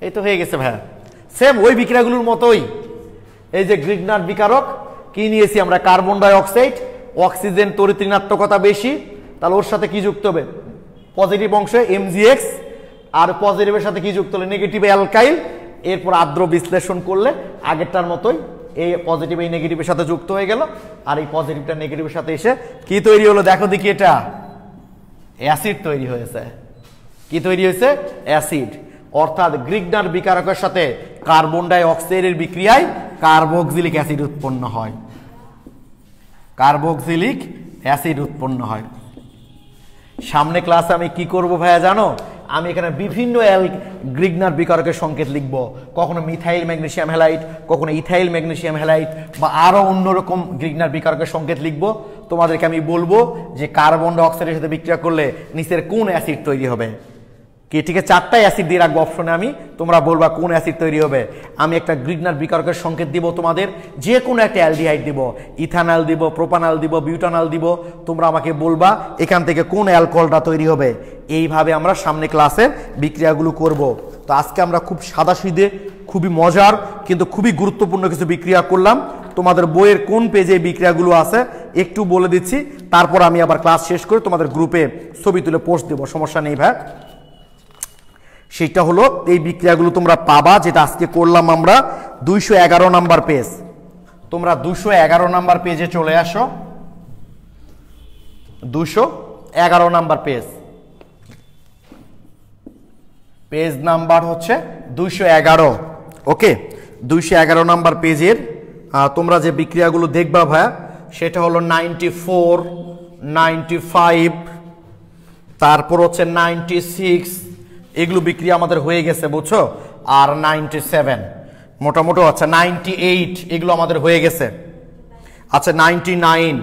S2: এই তো হয়ে গেছে ভাইয়া, সেম ওই বিক্রিয়াগুলোর মতোই। এই যে গ্রিগনার বিকারক কি নিয়েছি আমরা? কার্বন ডাই অক্সাইড, অক্সিজেন তড়িৎ ঋণাত্মকতা বেশি, তাহলে ওর সাথে কি যুক্ত হবে? পজিটিভ অংশে MgX, আর পজিটিভের সাথে কি যুক্ত হলো? নেগেটিভ অ্যালকাইল, এরপর আর্দ্র বিশ্লেষণ করলে আগেরটার মতোই এই পজিটিভ এই নেগেটিভের সাথে যুক্ত হয়ে গেল, আর এই পজিটিভটা নেগেটিভের সাথে এসে কি তৈরি হলো দেখো দেখি, এটা অ্যাসিড তৈরি হয়েছে। কি তৈরি হয়েছে? অ্যাসিড। অর্থাৎ গ্রিগনার বিকারকের সাথে কার্বন ডাই অক্সাইডের বিক্রিয়ায় কার্বক্সিলিক অ্যাসিড উৎপন্ন হয়। কার্বক্সিলিক অ্যাসিড উৎপন্ন হয়। সামনে ক্লাসে আমি কি করব ভাইয়া জানো? আমি এখানে বিভিন্ন গ্রিগনার বিকারকের সংকেত লিখব, কখনো মিথাইল ম্যাগনেসিয়াম হ্যালাইড, কখনো ইথাইল ম্যাগনেসিয়াম হ্যালাইড, বা আরো অন্যরকম গ্রিগনার বিকারকের সংকেত লিখব। তোমাদেরকে আমি বলবো যে কার্বন ডাই অক্সাইডের সাথে বিক্রিয়া করলে নিচের কোন অ্যাসিড তৈরি হবে। কি ঠিক আছে? 4টাই অ্যাসিড দিয়ে রাখবো অপশনে আমি, তোমরা বলবা কোন অ্যাসিড তৈরি হবে। আমি একটা গ্রিগনার বিকারকের সংকেত দিব তোমাদের, যে কোনো একটা অ্যালডিহাইড দিব, ইথানল দিব, প্রোপানল দিব, বিউটানল দিব, তোমরা আমাকে বলবা এখান থেকে কোন অ্যালকোহলটা তৈরি হবে। এইভাবে আমরা সামনে ক্লাসে বিক্রিয়াগুলো করব। তো আজকে আমরা খুব সাদাসিধে, খুবই মজার কিন্তু খুবই গুরুত্বপূর্ণ কিছু বিক্রিয়া করলাম। তোমাদের বইয়ের কোন পেজে বিক্রিয়াগুলো আছে একটু বলে দিচ্ছি, তারপর আমি আবার ক্লাস শেষ করে তোমাদের গ্রুপে ছবি তুলে পোস্ট দেবো, সমস্যা নেই ভাই। সেটা হলো এই বিক্রিয়াগুলো তোমরা পাবা, যেটা আজকে করলাম আমরা 211 নাম্বার পেজ। তোমরা 211 নাম্বার পেজে চলে আসো। 211 নাম্বার পেজ, পেজ নাম্বার হচ্ছে 211। ওকে, 211 নাম্বার পেজের তোমরা যে বিক্রিয়াগুলো দেখবা ভাইয়া, সেটা হলো 94, 95, তারপর হচ্ছে 96, এগুলো বিক্রিয়া আমাদের হয়ে গেছে বুঝছো। আর 97 মোটামুটি, আচ্ছা 98 এগুলো আমাদের হয়ে গেছে। আচ্ছা 99,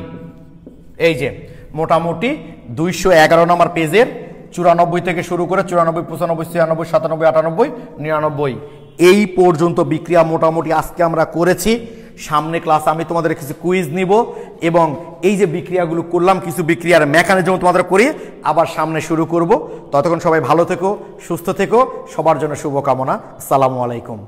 S2: এই যে মোটামুটি 211 নম্বর পেজের 94 থেকে শুরু করে 94, 95, 96, 97, 98, 99 এই পর্যন্ত বিক্রিয়া মোটামুটি আজকে আমরা করেছি। সামনে ক্লাস আমি তোমাদের কিছু কুইজ নিব, এবং এই যে বিক্রিয়াগুলো করলাম কিছু বিক্রিয়ার মেকানিজম তোমাদের করি আবার সামনে শুরু করব। ততক্ষণ সবাই ভালো থেকো, সুস্থ থেকো, সবার জন্য শুভকামনা। আসসালামু আলাইকুম।